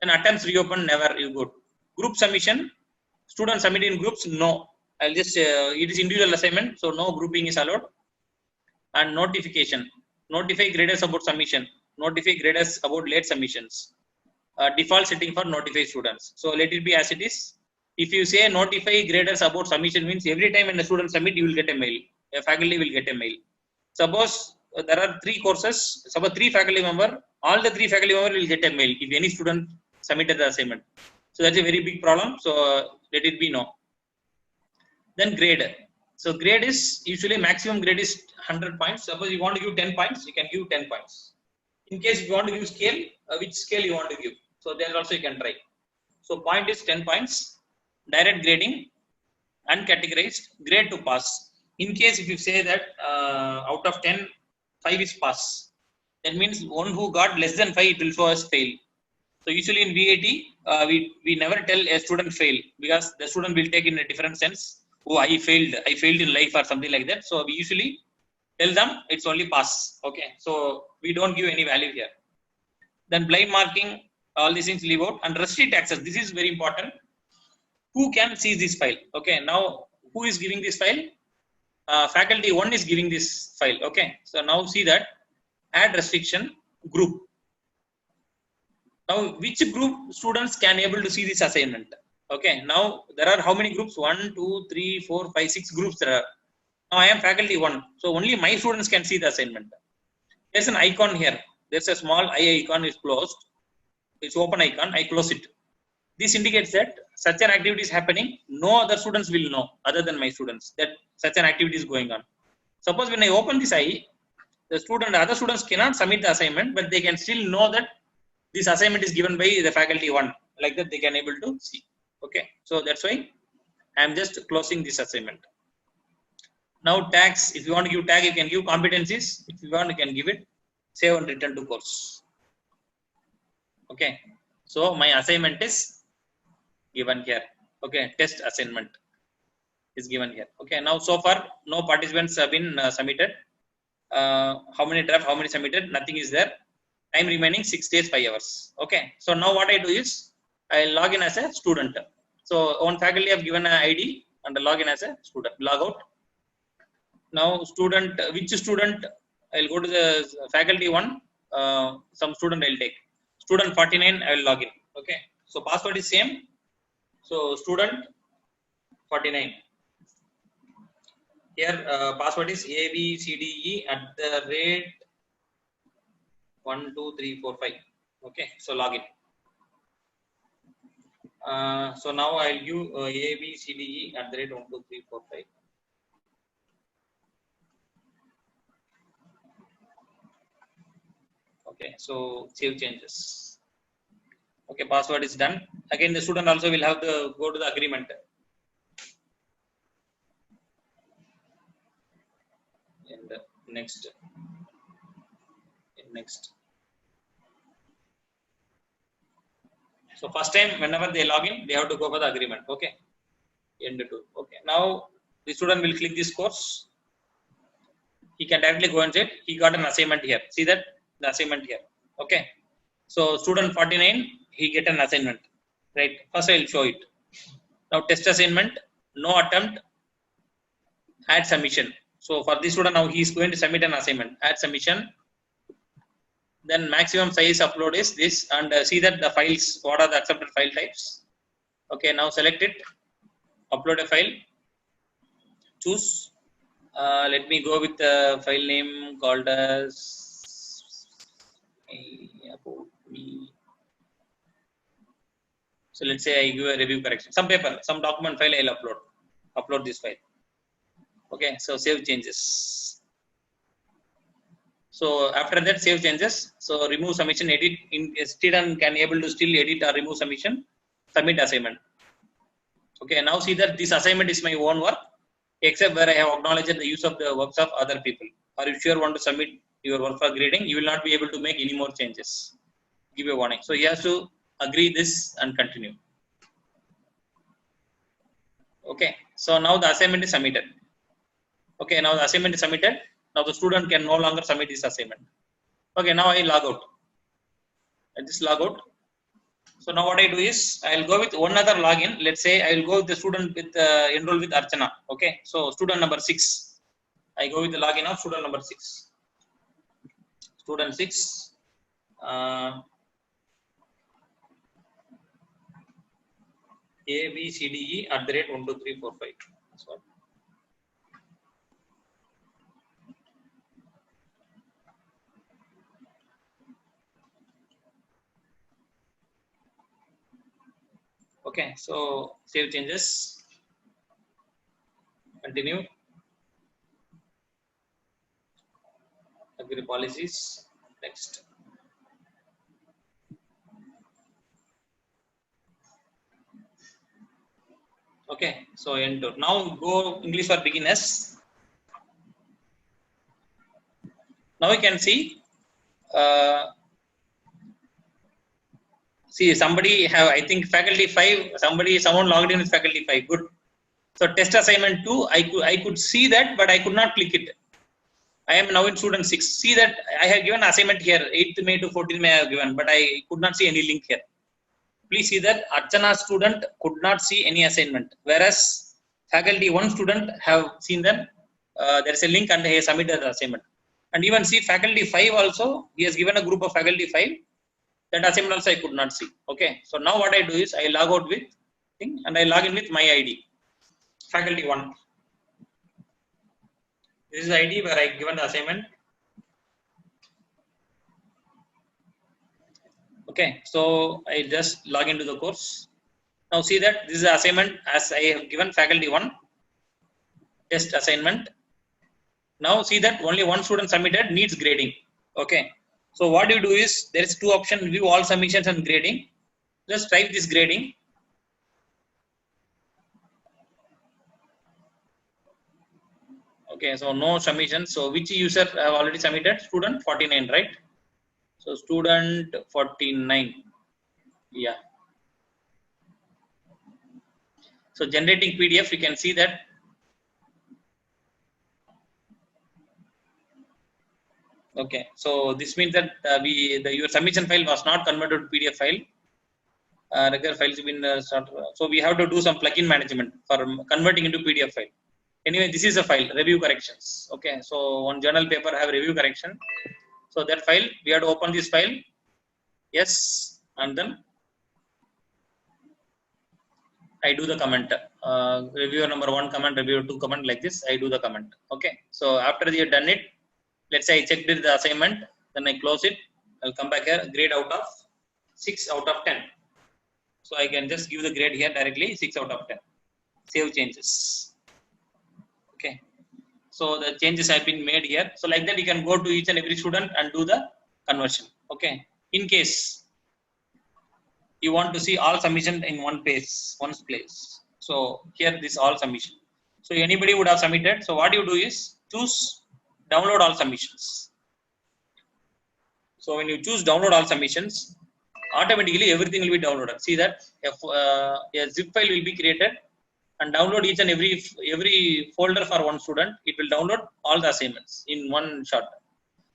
And attempts reopen, never you go. Group submission. Student submit in groups. No. I'll just it is individual assignment, so no grouping is allowed. And notification. Notify graders about submission. Notify graders about late submissions. Default setting for notify students. So let it be as it is. If you say notify graders about submission means every time when a student submit, you will get a mail. A faculty will get a mail. Suppose there are 3 courses. Suppose 3 faculty member. All the 3 faculty member will get a mail if any student submitted the assignment. So that's a very big problem. So let it be no. Then grade. So grade is usually maximum grade is 100 points. Suppose you want to give 10 points, you can give 10 points. In case you want to give scale, which scale you want to give. So there also you can try. So point is 10 points. Direct grading, uncategorized, grade to pass. In case if you say that out of 10, 5 is pass. That means one who got less than 5, it will show as fail. So usually in VAT, we never tell a student fail because the student will take in a different sense. Oh, I failed in life or something like that. So we usually tell them it's only pass. Okay. So we don't give any value here. Then blind marking, all these things leave out. And restrict access. This is very important. Who can see this file? Okay. Now, who is giving this file? Faculty 1 is giving this file. Okay. So now see that add restriction group. Now, which group students can able to see this assignment? Okay. Now there are how many groups? 1, 2, 3, 4, 5, 6 groups there are. Now I am faculty 1. So only my students can see the assignment. There's an icon here. There's a small eye icon is closed. It's open icon. I close it. This indicates that such an activity is happening. No other students will know other than my students that such an activity is going on. Suppose when I open this eye, the other students cannot submit the assignment, but they can still know that this assignment is given by the faculty 1. Like that they can able to see. Okay. So that's why I am just closing this assignment. Now tags. If you want to give tag, you can give competencies. If you want, you can give it. Save and return to course. Okay. So my assignment is given here. Okay. Test assignment is given here. Okay. Now so far no participants have been submitted. How many draft? How many submitted? Nothing is there. Time remaining 6 days 5 hours. Okay. So now what I do is I log in as a student. So one faculty have given an ID and log in as a student. Log out. Now student, which student? I'll go to the faculty 1. Some student I'll take. Student 49 I will log in. Okay. So password is same. So student 49. Here password is abcde at the rate 1 2 3 4 5. Okay, so login. So now I'll give abcde at the rate 1 2 3 4 5. Okay, so save changes. Okay, password is done. Again, the student also will have to go to the agreement. And next. So first time, whenever they log in, they have to go for the agreement. Okay, end to. Okay, now the student will click this course. He can directly go and say he got an assignment here. See that the assignment here. Okay, so student 49, he get an assignment. Right. First I will show it. Now test assignment, no attempt, add submission. So for this student now he is going to submit an assignment. Add submission. Then maximum size upload is this, and see that the files, what are the accepted file types. Okay, now select it, upload a file, choose. Let me go with the file name called as about me. So let's say I give a review correction, some paper, some document file I'll upload this file. Okay, so save changes. So after that, save changes. So remove submission, edit. Student can able to still edit or remove submission, submit assignment. Okay, now see that this assignment is my own work, except where I have acknowledged the use of the works of other people. Or if you want to submit your work for grading, you will not be able to make any more changes. Give a warning. So he has to agree this and continue. Okay, so now the assignment is submitted. Okay, now the assignment is submitted. Now the student can no longer submit this assignment. Okay, now I log out. I just log out. So now what I do is I will go with one other login. Let's say I will go with the student with enroll with Archana. Okay, so student number 6. I go with the login of student number 6. Student 6. ABCDE at the rate 1 2 3 4 5. So, okay, so save changes, continue, agree policies, next. Okay, so enter. Now go English for beginners. Now you can see. See, somebody have, I think faculty 5. Someone logged in with faculty 5. Good. So test assignment 2. I could see that, but I could not click it. I am now in student 6. See that I have given assignment here. 8th May to 14th May I have given, but I could not see any link here. Please see that Archana student could not see any assignment, whereas faculty 1 student have seen that there is a link and he has submitted the assignment. And even see faculty 5 also, he has given a group of faculty 5. That assignment also I could not see. Okay, so now what I do is I log out with thing and I log in with my ID, faculty 1. This is the ID where I given the assignment. Okay, so I just log into the course. Now see that this is the assignment as I have given faculty 1, test assignment. Now see that only one student submitted, needs grading. Okay, so what you do is there is 2 options, view all submissions and grading. Just type this grading. Okay, so no submission. So which user have already submitted? Student 49, right? So student 49. Yeah. So generating PDF, you can see that. Okay, so this means that your submission file was not converted to PDF file. Regular files have been started. So we have to do some plugin management for converting into PDF file. Anyway, this is a file, review corrections. Okay, so one journal paper have review correction. So that file, we have to open this file. Yes, and then I do the comment. Reviewer number 1 comment, reviewer 2 comment, like this. I do the comment. Okay. So after you've done it, let's say I checked the assignment, then I close it. I'll come back here. Grade out of 6 out of 10. So I can just give the grade here directly 6 out of 10. Save changes. Okay. So the changes have been made here. So like that, you can go to each and every student and do the conversion. Okay. In case you want to see all submission in one place. So here this all submission. So anybody would have submitted. So what you do is choose download all submissions. So when you choose download all submissions, automatically everything will be downloaded. See that a zip file will be created and download each and every folder for one student. It will download all the assignments in one shot.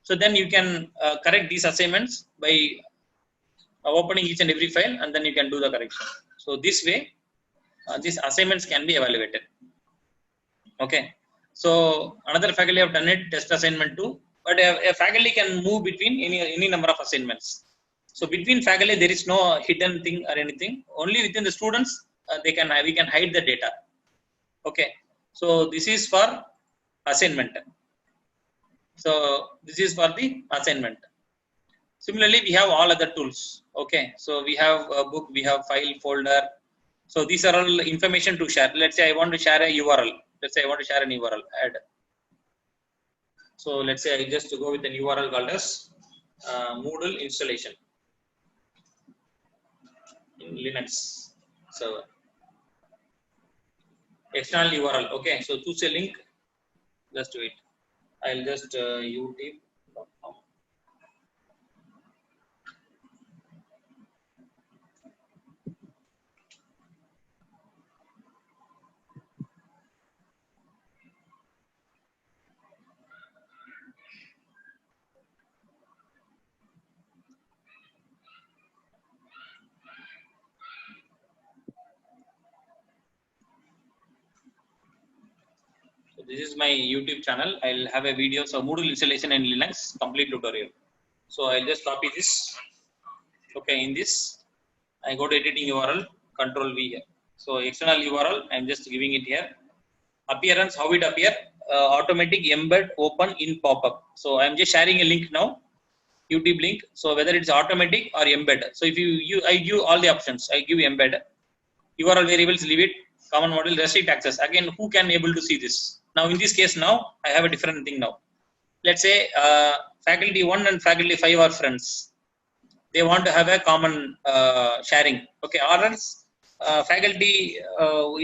So then you can correct these assignments by opening each and every file, and then you can do the correction. So this way, these assignments can be evaluated. Okay. So another faculty have done it, test assignment 2, but a faculty can move between any number of assignments. So between faculty, there is no hidden thing or anything. Only within the students, we can hide the data. Okay. So this is for assignment. So this is for the assignment. Similarly, we have all other tools. Okay. So we have a book, we have file, folder. So these are all information to share. Let's say I want to share a URL. Let's say I want to share an URL. Add. So let's say I just go with an URL called as Moodle installation in Linux server. External URL. Okay. So choose a link. Just do it. I'll just youtube.com. This is my YouTube channel. I'll have a video. So Moodle installation in Linux, complete tutorial. So I'll just copy this. Okay, in this, I go to editing URL, Control V here. So external URL, I'm just giving it here. Appearance, how it appear? Automatic embed open in pop-up. So I'm just sharing a link now, YouTube link. So whether it's automatic or embed. So if I give all the options. I give embed. URL variables, leave it. Common model, restrict access. Again, who can able to see this? Now in this case, now I have a different thing now. Let's say faculty 1 and faculty 5 are friends. They want to have a common sharing. Okay, or else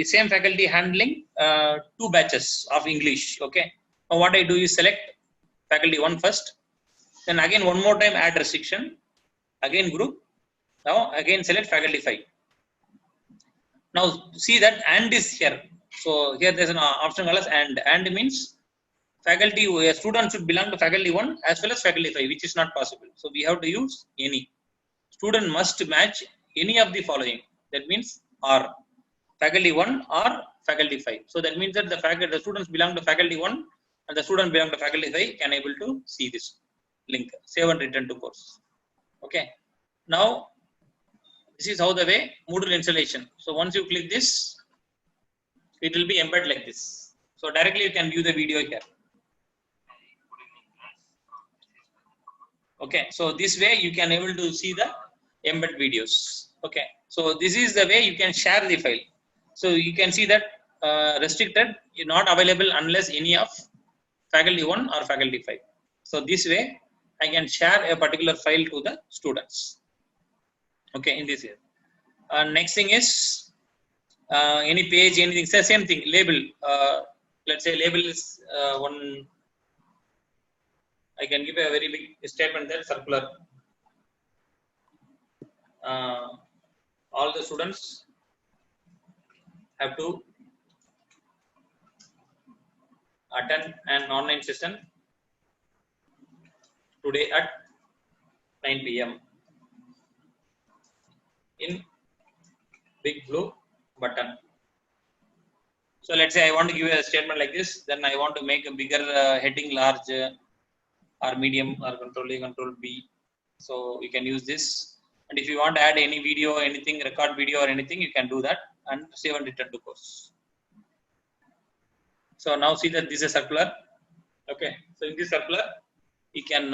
same faculty handling 2 batches of English. Okay. Now what I do is select faculty 1 first. Then again one more time add restriction. Again group. Now again select faculty 5. Now see that and is here. So here there's an option called as and. And means faculty, a student should belong to faculty 1 as well as faculty 5, which is not possible. So we have to use any. Student must match any of the following. That means or faculty 1 or faculty 5. So that means that the students belong to faculty 1 and the student belong to faculty 5 can able to see this link. Save and return to course. Okay. Now this is how the way Moodle installation. So once you click this, it will be embed like this. So directly you can view the video here. Okay. So this way you can able to see the embed videos. Okay. So this is the way you can share the file. So you can see that restricted is not available unless any of faculty 1 or faculty 5. So this way I can share a particular file to the students. Okay, in this here. Next thing is any page, anything, same thing, label. Let's say label is one. I can give a very big statement there, circular. All the students have to attend an online session today at 9 p.m. in big blue button. So let's say I want to give a statement like this, then I want to make a bigger heading, large or medium or control A, control B. So you can use this. And if you want to add any video, anything, record video or anything, you can do that. and save and return to course. So now see that this is a circular. Okay, so in this circular you can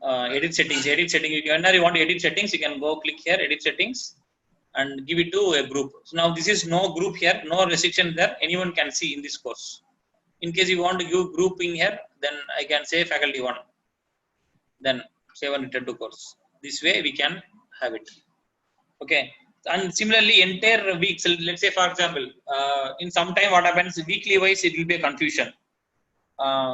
edit settings. Whenever you want to edit settings, you can go click here, edit settings, and give it to a group. So now this is no group here, no restriction there. Anyone can see in this course. In case you want to give group in here, then I can say faculty 1. Then save and return to course. This way we can have it. Okay. And similarly, entire week. So let's say, for example, in some time, what happens weekly wise, it will be a confusion.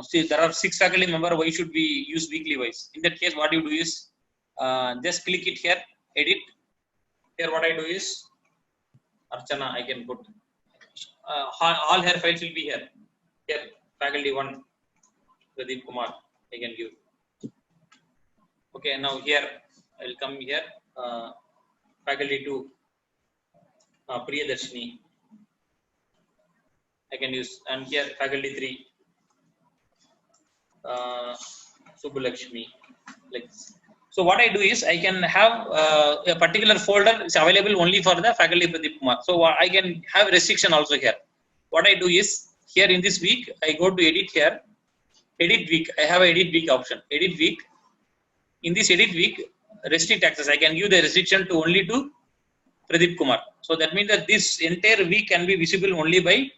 See, there are 6 faculty members. Why should we use weekly wise? In that case, what you do is just click it here, edit. Here, what I do is Archana. I can put all her files will be here. Here, faculty 1, Pradeep Kumar. I can give. Okay, now here I will come here. Faculty 2, Priyadarshini. I can use, and here faculty 3, Subbulakshmi. Like this. So what I do is I can have a particular folder is available only for the faculty Pradeep Kumar. So I can have restriction also here. What I do is here in this week I go to edit here, edit week. I have edit week option. Edit week. In this edit week, restrict access. I can give the restriction to only to Pradeep Kumar. So that means that this entire week can be visible only by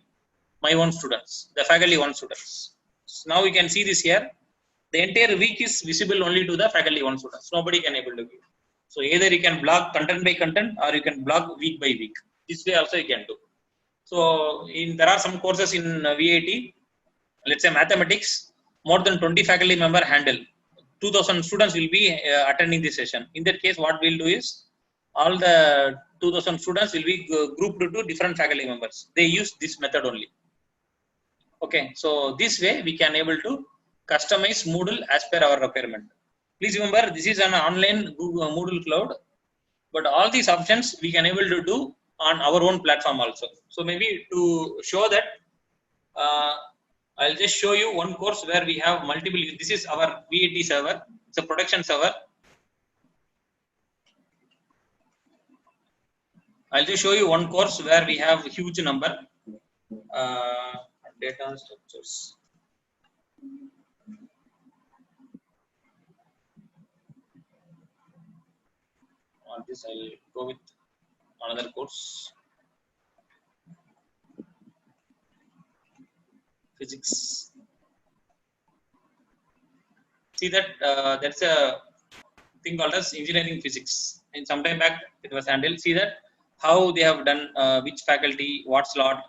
my own students, the faculty 1 students. So now you can see this here. The entire week is visible only to the faculty 1 students. Nobody can able to view. So either you can block content by content or you can block week by week. This way also you can do. So there are some courses in VIT. Let's say mathematics, more than 20 faculty member handle. 2000 students will be attending this session. In that case, what we'll do is all the 2000 students will be grouped to different faculty members. They use this method only. Okay, so this way we can able to customize Moodle as per our requirement. Please remember, this is an online Google Moodle Cloud, but all these options we can able to do on our own platform also. So maybe to show that, I'll just show you one course where we have multiple. This is our VAT server. It's a production server. I'll just show you one course where we have huge number data structures. On this, I'll go with another course. Physics. See that that's a thing called as engineering physics. And some time back it was handled. See that how they have done, which faculty, what slot,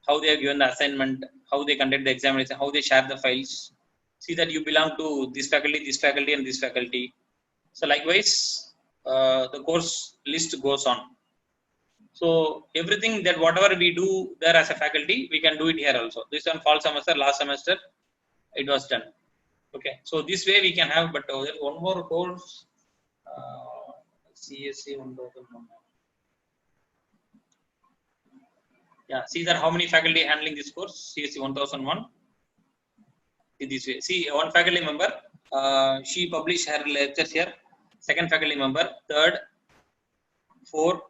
how they have given the assignment, how they conduct the examination, how they share the files. See that you belong to this faculty, and this faculty. So likewise, the course list goes on. So everything that whatever we do there as a faculty, we can do it here also. This one fall semester, last semester, it was done. Okay, so this way we can have, but one more course, CSC 1001. Yeah, see that how many faculty handling this course, CSC 1001. See this way. See one faculty member, she published her lectures here. Second faculty member, third, fourth,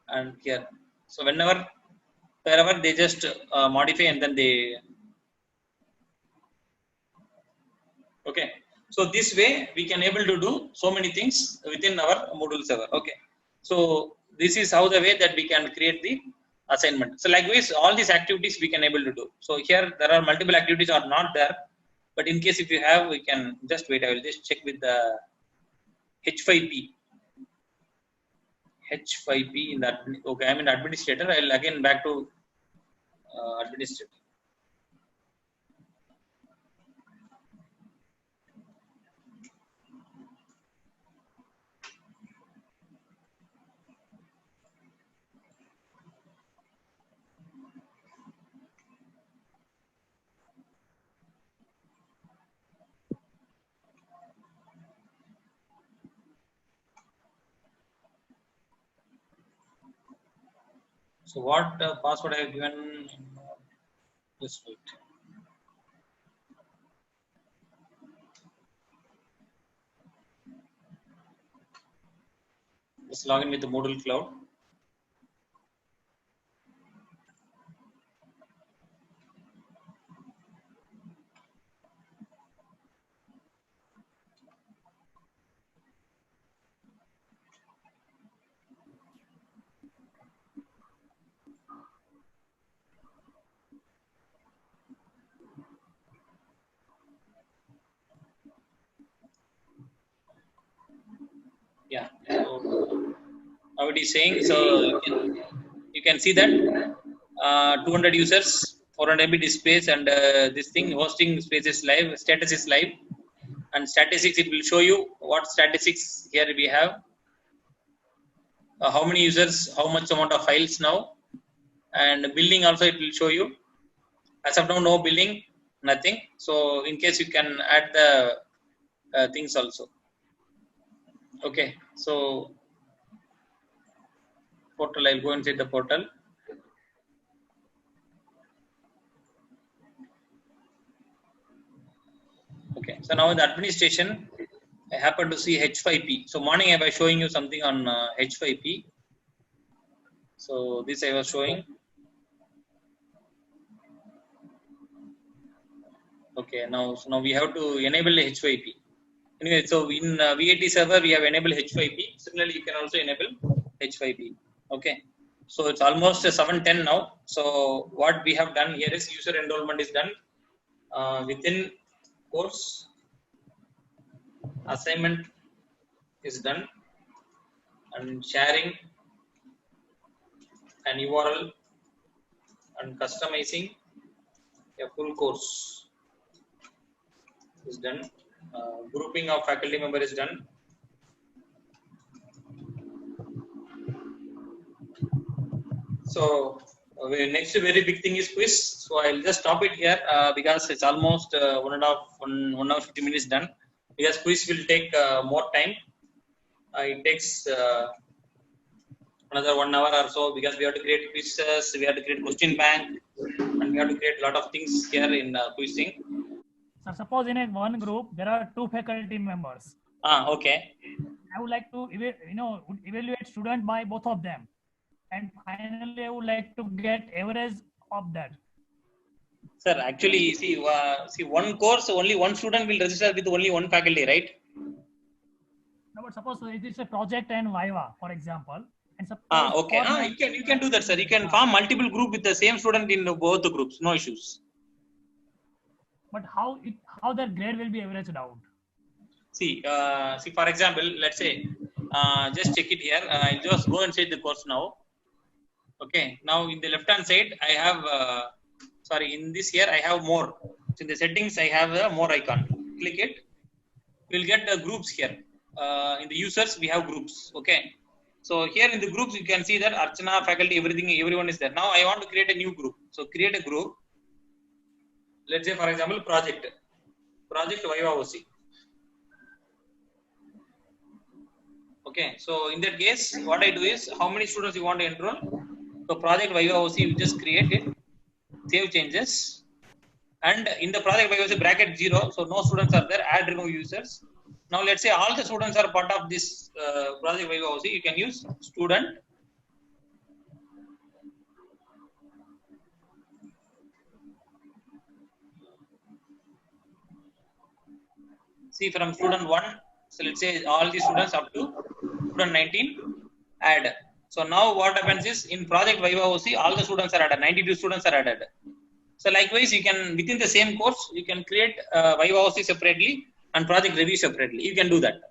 and here. So wherever they just modify and then they. Okay. So this way we can able to do so many things within our Moodle server. Okay. So this is how the way that we can create the assignment. So likewise, all these activities we can able to do. So here there are multiple activities are not there, but in case if you have, we can just wait. I will just check with the H5P. H5P in that. Okay, I'm in administrator. I'll again back to administrator. So what password I have given? Just wait. Let's log in with the Moodle Cloud. Yeah. So now it is saying, so you can see that 200 users, 400 MB displays, and this thing hosting space is live, status is live, and statistics, it will show you what statistics here we have, how many users, how much amount of files now, and billing also it will show you. As of now, no billing, nothing. So in case you can add the things also. Okay, so portal, I'll go inside the portal. Okay, so now in the administration, I happen to see H5P. So morning I was showing you something on H5P. So this I was showing. Okay, now we have to enable H5P. Anyway, so in V80 server we have enabled H5P. Similarly, you can also enable H5P. Okay, so it's almost 7:10 now. So what we have done here is user enrollment is done within course. Assignment is done, and sharing an URL and customizing a full course is done. Grouping of faculty member is done. So next very big thing is quiz. So I'll just stop it here because it's almost 1 hour 50 minutes done. Because quiz will take more time. It takes another 1 hour or so, because we have to create quizzes, we have to create question bank, and we have to create a lot of things here in quizzing. So suppose in one group there are 2 faculty members. Okay. I would like to evaluate student by both of them, and finally I would like to get average of that. Sir, actually, see one course, only one student will register with only one faculty, right? No, but suppose it is a project and Viva, for example. And okay. You can do that, sir. You can form multiple group with the same student in both the groups, no issues. But how their grade will be averaged out? See, for example, let's say, just check it here. I'll just go inside the course now. Okay. Now in the left hand side, I have, in this here I have more. So in the settings, I have a more icon. Click it. We'll get the groups here. In the users, we have groups. Okay. So here in the groups, you can see that Archana, faculty, everyone is there. Now I want to create a new group. So create a group. Let's say, for example, project Viva OC. Okay, so in that case, what I do is, how many students you want to enroll? So project Viva OC, you just create it, save changes, and in the project Viva OC bracket 0, so no students are there, add remove users. Now let's say all the students are part of this project Viva OC, you can use student. See, from student 1, so let's say all the students up to student 19, add. So now what happens is, in project Viva OC, all the students are added, 92 students are added. So likewise, you can, within the same course, you can create Viva OC separately and project review separately. You can do that.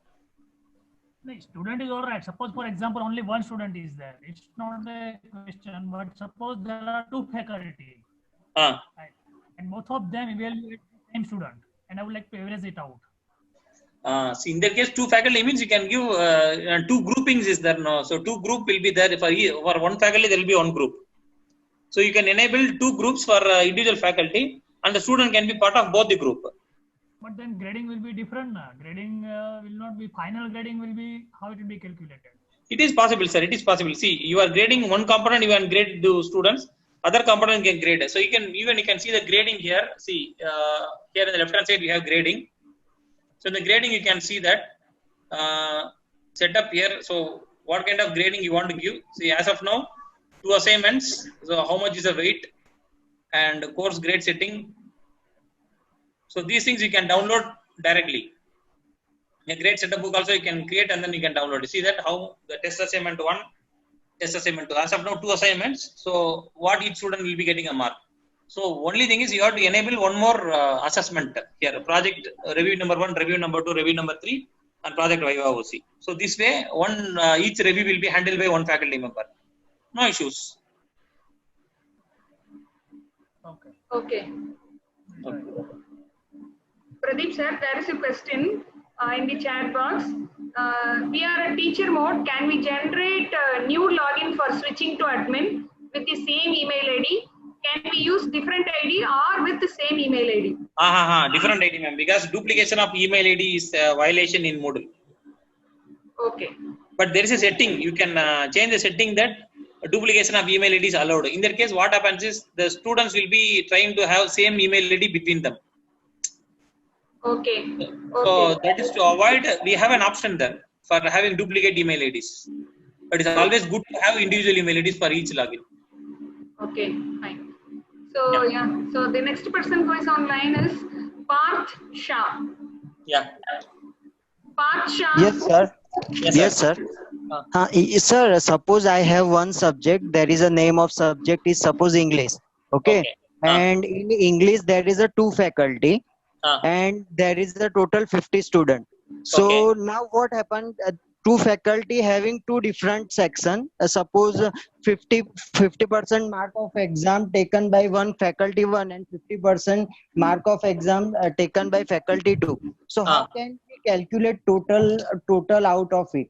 The student is all right. Suppose, for example, only one student is there. It's not a question, but suppose there are 2 faculty. Right? And both of them evaluate the same student, and I would like to average it out. See, in that case, 2 faculty means you can give 2 groupings is there now. So 2 group will be there. For one faculty, there will be 1 group. So you can enable 2 groups for individual faculty, and the student can be part of both the group. But then grading will be different. Grading will not be, final grading will be, how it will be calculated? It is possible, sir. It is possible. See, you are grading one component, you can grade the students. Other component can grade. So you can see the grading here. See, here on the left hand side, we have grading. So in the grading, you can see that setup here. So what kind of grading you want to give. See, as of now, 2 assignments. So how much is the weight and course grade setting. So these things you can download directly. A grade setup book also you can create and then you can download. You see that how the test assignment 1, test assignment 2. As of now, 2 assignments. So what each student will be getting a mark. So only thing is you have to enable one more assessment here. Project review number 1, review number 2, review number 3, and project Viva OC. So this way, each review will be handled by one faculty member. No issues. Okay. Pradeep sir, there is a question in the chat box. We are a teacher mode. Can we generate a new login for switching to admin with the same email ID? Can we use different ID or with the same email ID? Different ID, ma'am. Because duplication of email ID is a violation in Moodle. Okay. But there is a setting. You can change the setting that duplication of email ID is allowed. In that case, what happens is the students will be trying to have same email ID between them. Okay. So that is to avoid. We have an option there for having duplicate email IDs. But it's always good to have individual email IDs for each login. Okay, fine. So so the next person who is online is Parth Shah. Yeah. Parth Shah. Yes, sir. Yes, sir. Sir, suppose I have one subject. There is a name of subject is suppose English. Okay. And in English there is a 2 faculty. And there is a total 50 student. So now what happened? 2 faculty having 2 different section. Suppose 50% mark of exam taken by one faculty 1 and 50% mark of exam taken by faculty 2. So how can we calculate total out of it?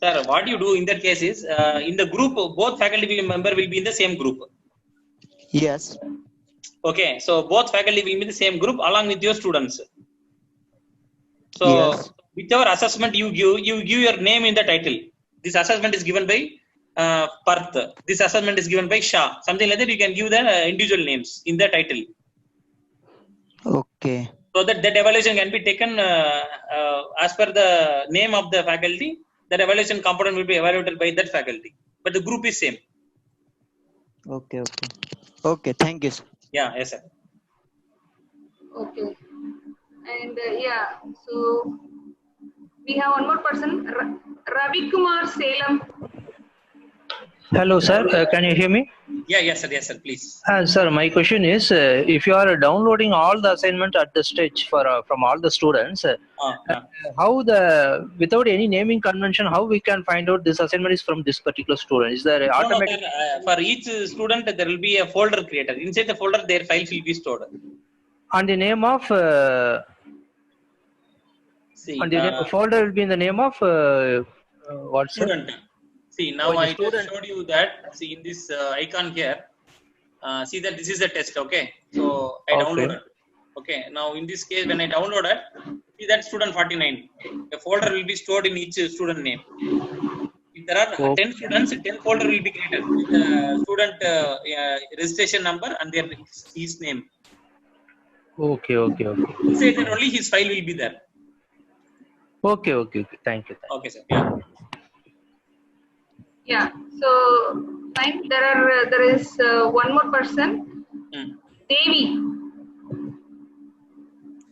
Sir, what you do in that case is in the group both faculty member will be in the same group. Yes. Okay, so both faculty will be in the same group along with your students. So whichever assessment you give your name in the title. This assessment is given by Parth. This assessment is given by Shah. Something like that. You can give the individual names in the title. Okay. So that evaluation can be taken as per the name of the faculty. That evaluation component will be evaluated by that faculty. But the group is same. Okay. Okay. Thank you, sir. Yeah. Yes, sir. Okay. And so we have one more person, Ravi Kumar Salem. Hello, sir. Can you hear me? Yeah, yes, sir. Please. Sir, my question is, if you are downloading all the assignment at the stage from all the students, without any naming convention, how we can find out this assignment is from this particular student? Is there automatic? For each student, there will be a folder created. Inside the folder, their files will be stored. On the name of folder will be in the name of what student. See, now I just showed you that. See, in this icon here, see that this is the test. Okay, so I downloaded. Okay, now in this case, when I downloaded, see that student 49. The folder will be stored in each student name. If there are 10 students, 10 folder will be created with the student registration number and his name. Okay. Inside that only his file will be there. Okay. Thank you. Okay, sir. Yeah. So fine. There is one more person. Devi.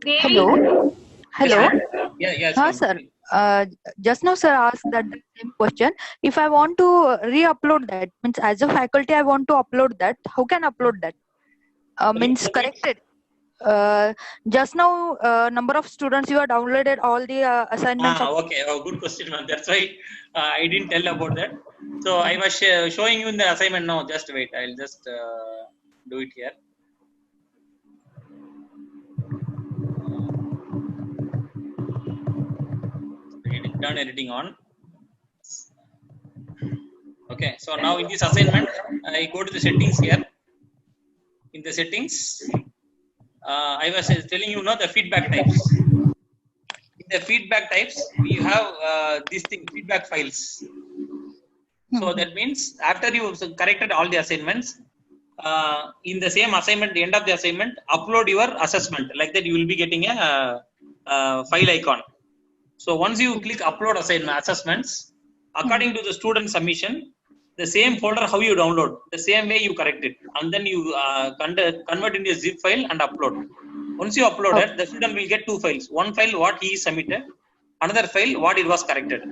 Hello. Yeah. Sir. Just now, sir asked that the same question. If I want to re-upload that, means as a faculty, I want to upload that. How can I upload that? Means corrected. Just now, number of students you have downloaded all the assignments. Okay. Good question, man. That's why I didn't tell about that. So I was showing you in the assignment now. Just wait. I'll just do it here. Turn editing on. Okay. So now in this assignment, I go to the settings here. In the settings, I was telling you now the feedback types. In the feedback types, we have this thing, feedback files. So that means after you corrected all the assignments, in the same assignment, the end of the assignment, upload your assessment. Like that, you will be getting a file icon. So once you click upload assessments, according to the student submission, the same folder how you download, the same way you correct it, and then you convert into a zip file and upload. Once you upload it, the student will get two files. One file what he submitted, another file what it was corrected.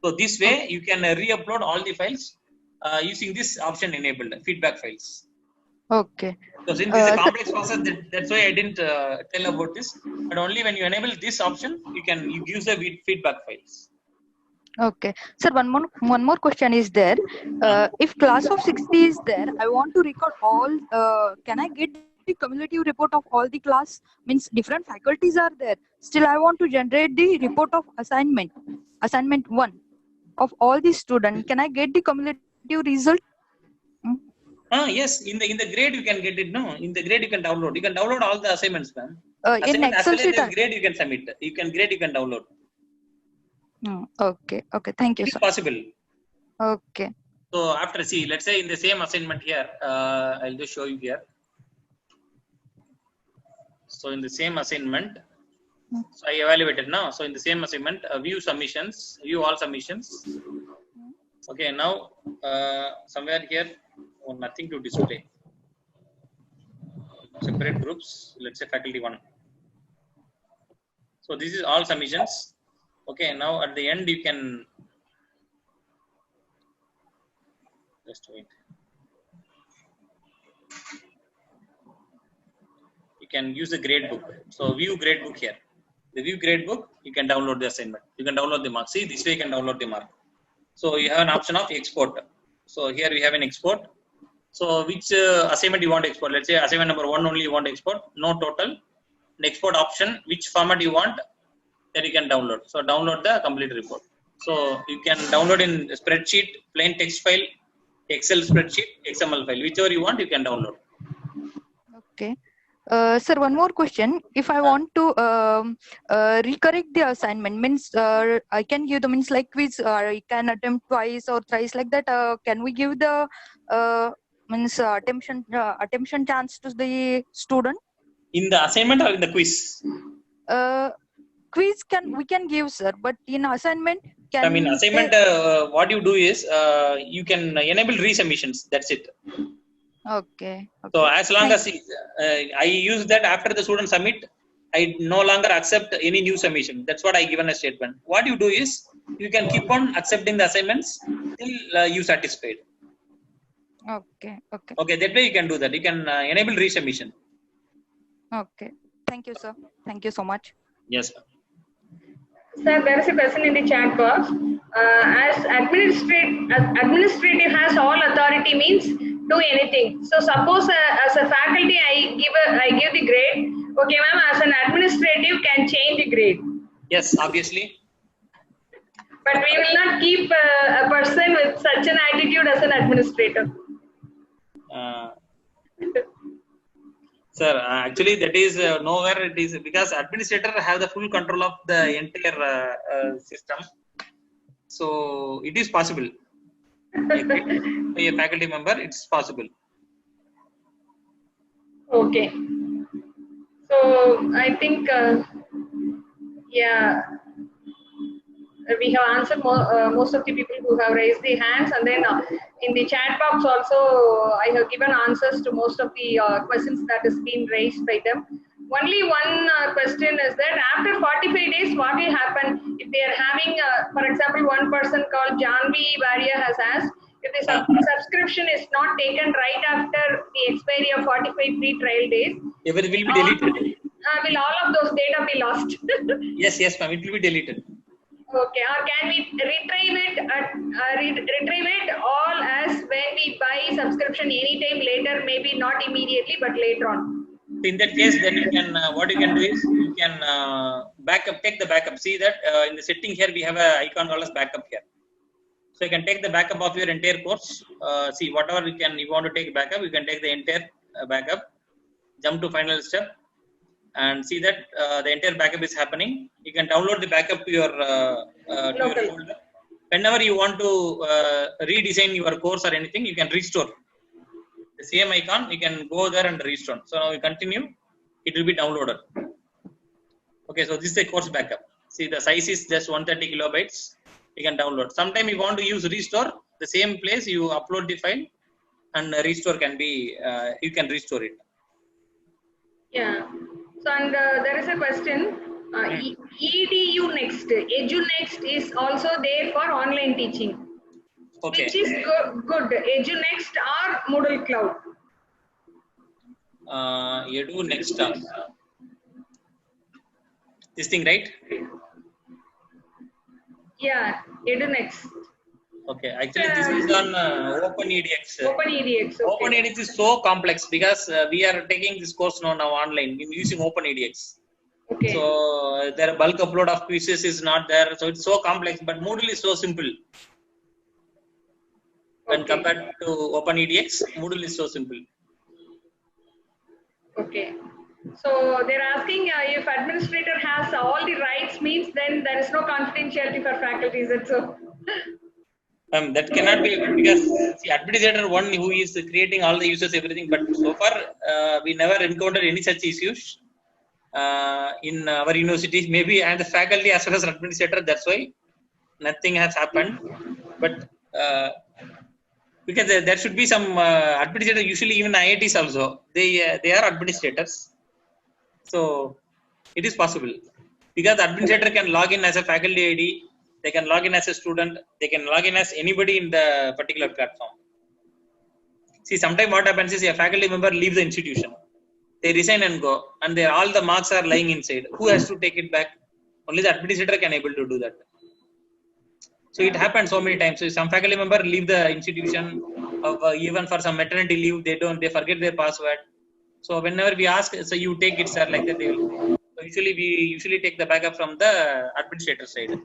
So this way you can re-upload all the files using this option enabled, feedback files. Okay. So since this is a complex process, that's why I didn't tell about this. But only when you enable this option, you use the feedback files. Okay, sir. One more question is there. If class of 60 is there, I want to record all. Can I get the cumulative report of all the class? Means different faculties are there. Still, I want to generate the report of assignment 1 of all the students. Can I get the cumulative result? Yes, in the grade you can get it. No, in the grade you can download. You can download all the assignments, ma'am. In Excel sheet. Grade you can submit. You can download. Okay. Thank you, It's sir. possible. Okay. So after let's say in the same assignment here, I'll just show you here. So in the same assignment, so I evaluated now. So in the same assignment, view all submissions. Okay, now somewhere here, nothing to display. Separate groups. Let's say faculty 1. So this is all submissions. Okay, now at the end you can just wait. You can use the grade book. So view grade book here. The view grade book, you can download the assignment. You can download the mark. See, this way you can download the mark. So you have an option of export. So here we have an export. So which assignment you want to export? Let's say assignment number 1 only you want to export. No total. The export option, which format you want, that you can download. So download the complete report. So you can download in spreadsheet, plain text file, Excel spreadsheet, XML file, whichever you want, you can download. Okay. Sir, one more question. If I want to recorrect the assignment, means I can give the means like quiz, I can attempt twice or thrice like that. Can we give the attention chance to the student? In the assignment or in the quiz? Quiz we can give, sir, but in assignment assignment what you do is you can enable resubmissions. That's it. Okay. So as long as I use that after the student submit, I no longer accept any new submission. That's what I given a statement. What you do is you can keep on accepting the assignments till you satisfied. Okay. Okay, that way you can do that. You can enable resubmission. Okay. Thank you, sir. Thank you so much. Yes, sir. Sir, there is a question in the chat box. As administrative has all authority means do anything. So suppose as a faculty I give the grade. Okay, ma'am. As an administrative can change the grade. Yes, obviously. But we will not keep a person with such an attitude as an administrator. Sir, actually that is nowhere it is, because administrator have the full control of the entire system. So it is possible. A faculty member, it's possible. Okay. So I think, we have answered most of the people who have raised their hands, and then in the chat box also I have given answers to most of the questions that has been raised by them. Only one question is that after 45 days, what will happen if they are having, for example, one person called Janvi Varia has asked, if the subscription is not taken right after the expiry of 45 free trial days, everything will be deleted. Will all of those data be lost? Yes, ma'am, it will be deleted. Okay, or can we retrieve it all as when we buy subscription anytime later, maybe not immediately, but later on? In that case, then you can, what you can do is, you can take the backup. See that in the setting here, we have an icon called as backup here. So you can take the backup of your entire course. See, whatever you want to take backup, you can take the entire backup, jump to final step, and see that the entire backup is happening. You can download the backup to your folder. Whenever you want to redesign your course or anything, you can restore. The same icon, you can go there and restore. So now we continue, it will be downloaded. Okay, so this is the course backup. See, the size is just 130 kilobytes. you can download. Sometime you want to use restore, the same place you upload the file, and restore can be you can restore it. Yeah. So and there is a question. EDU Next, Edu Next is also there for online teaching. Okay. Which is good, Edu Next or Moodle Cloud? Edu Next. This thing, right? Yeah, Edu Next. Okay, actually this is on OpenEDX. OpenEDX. Okay. OpenEDX is so complex because we are taking this course now online using OpenEDX. Okay. So their bulk upload of quizzes is not there, so it's so complex. But Moodle is so simple. When compared to OpenEDX, Moodle is so simple. Okay. So they're asking if administrator has all the rights, means then there is no confidentiality for faculty, is it so? That cannot be, because the administrator one who is creating all the users, everything. But so far we never encountered any such issues in our university. Maybe I am the faculty as well as administrator. That's why nothing has happened. But because there should be some administrator. Usually even IITs also they are administrators. So it is possible because the administrator can log in as a faculty ID, they can log in as a student, they can log in as anybody in the particular platform. See, sometimes what happens is a faculty member leaves the institution, they resign and go, and all the marks are lying inside. Who has to take it back? Only the administrator can able to do that. So it happens so many times. So some faculty member leave the institution, even for some maternity leave, they forget their password. So whenever we ask, so you take it, sir, like that. So we usually take the backup from the administrator side.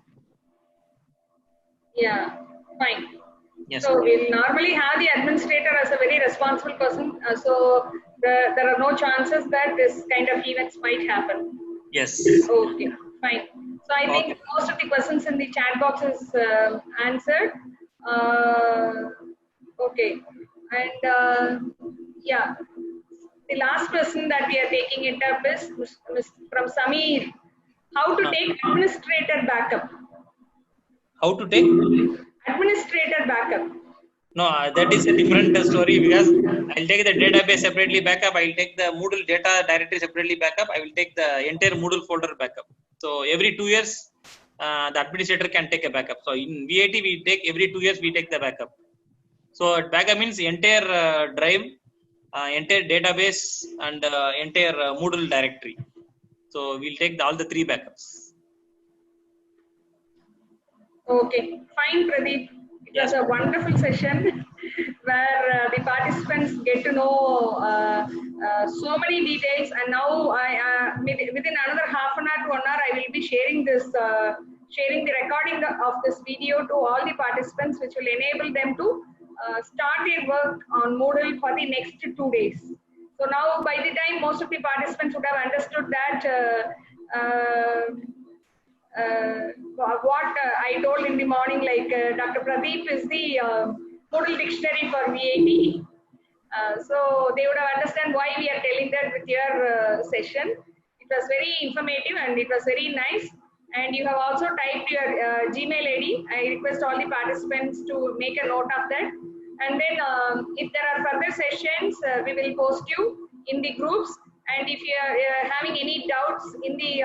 Yeah, fine. Yes. So we'll normally have the administrator as a very responsible person. So there are no chances that this kind of events might happen. Yes. Okay, fine. So I think most of the questions in the chat box is answered. Okay, and yeah. The last question that we are taking it up is from Samir. How to take administrator backup? How to take? Administrator backup. No, that is a different story because I'll take the database separately backup. I'll take the Moodle data directory separately backup. I will take the entire Moodle folder backup. So every 2 years, the administrator can take a backup. So in VAT, we take every 2 years we take the backup. So backup means entire drive, entire database, and entire Moodle directory. So we'll take all the 3 backups. Okay, fine, Pradeep. It was a wonderful session where the participants get to know so many details. And now within another half an hour to 1 hour, I will be sharing this, sharing the recording of this video to all the participants, which will enable them to start their work on Moodle for the next 2 days. So now by the time most of the participants would have understood that what I told in the morning, like Dr. Pradeep is the Moodle dictionary for VAT. So they would have understand why we are telling that with your session. It was very informative and it was very nice. And you have also typed your Gmail ID. I request all the participants to make a note of that. And then if there are further sessions, we will post you in the groups. And if you are having any doubts in the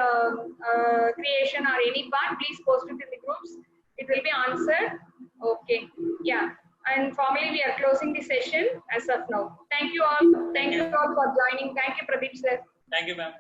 creation or any part, please post it in the groups. It will be answered. Okay. Yeah. And formally, we are closing the session as of now. Thank you all. Thank you all for joining. Thank you, Pradeep sir. Thank you, ma'am.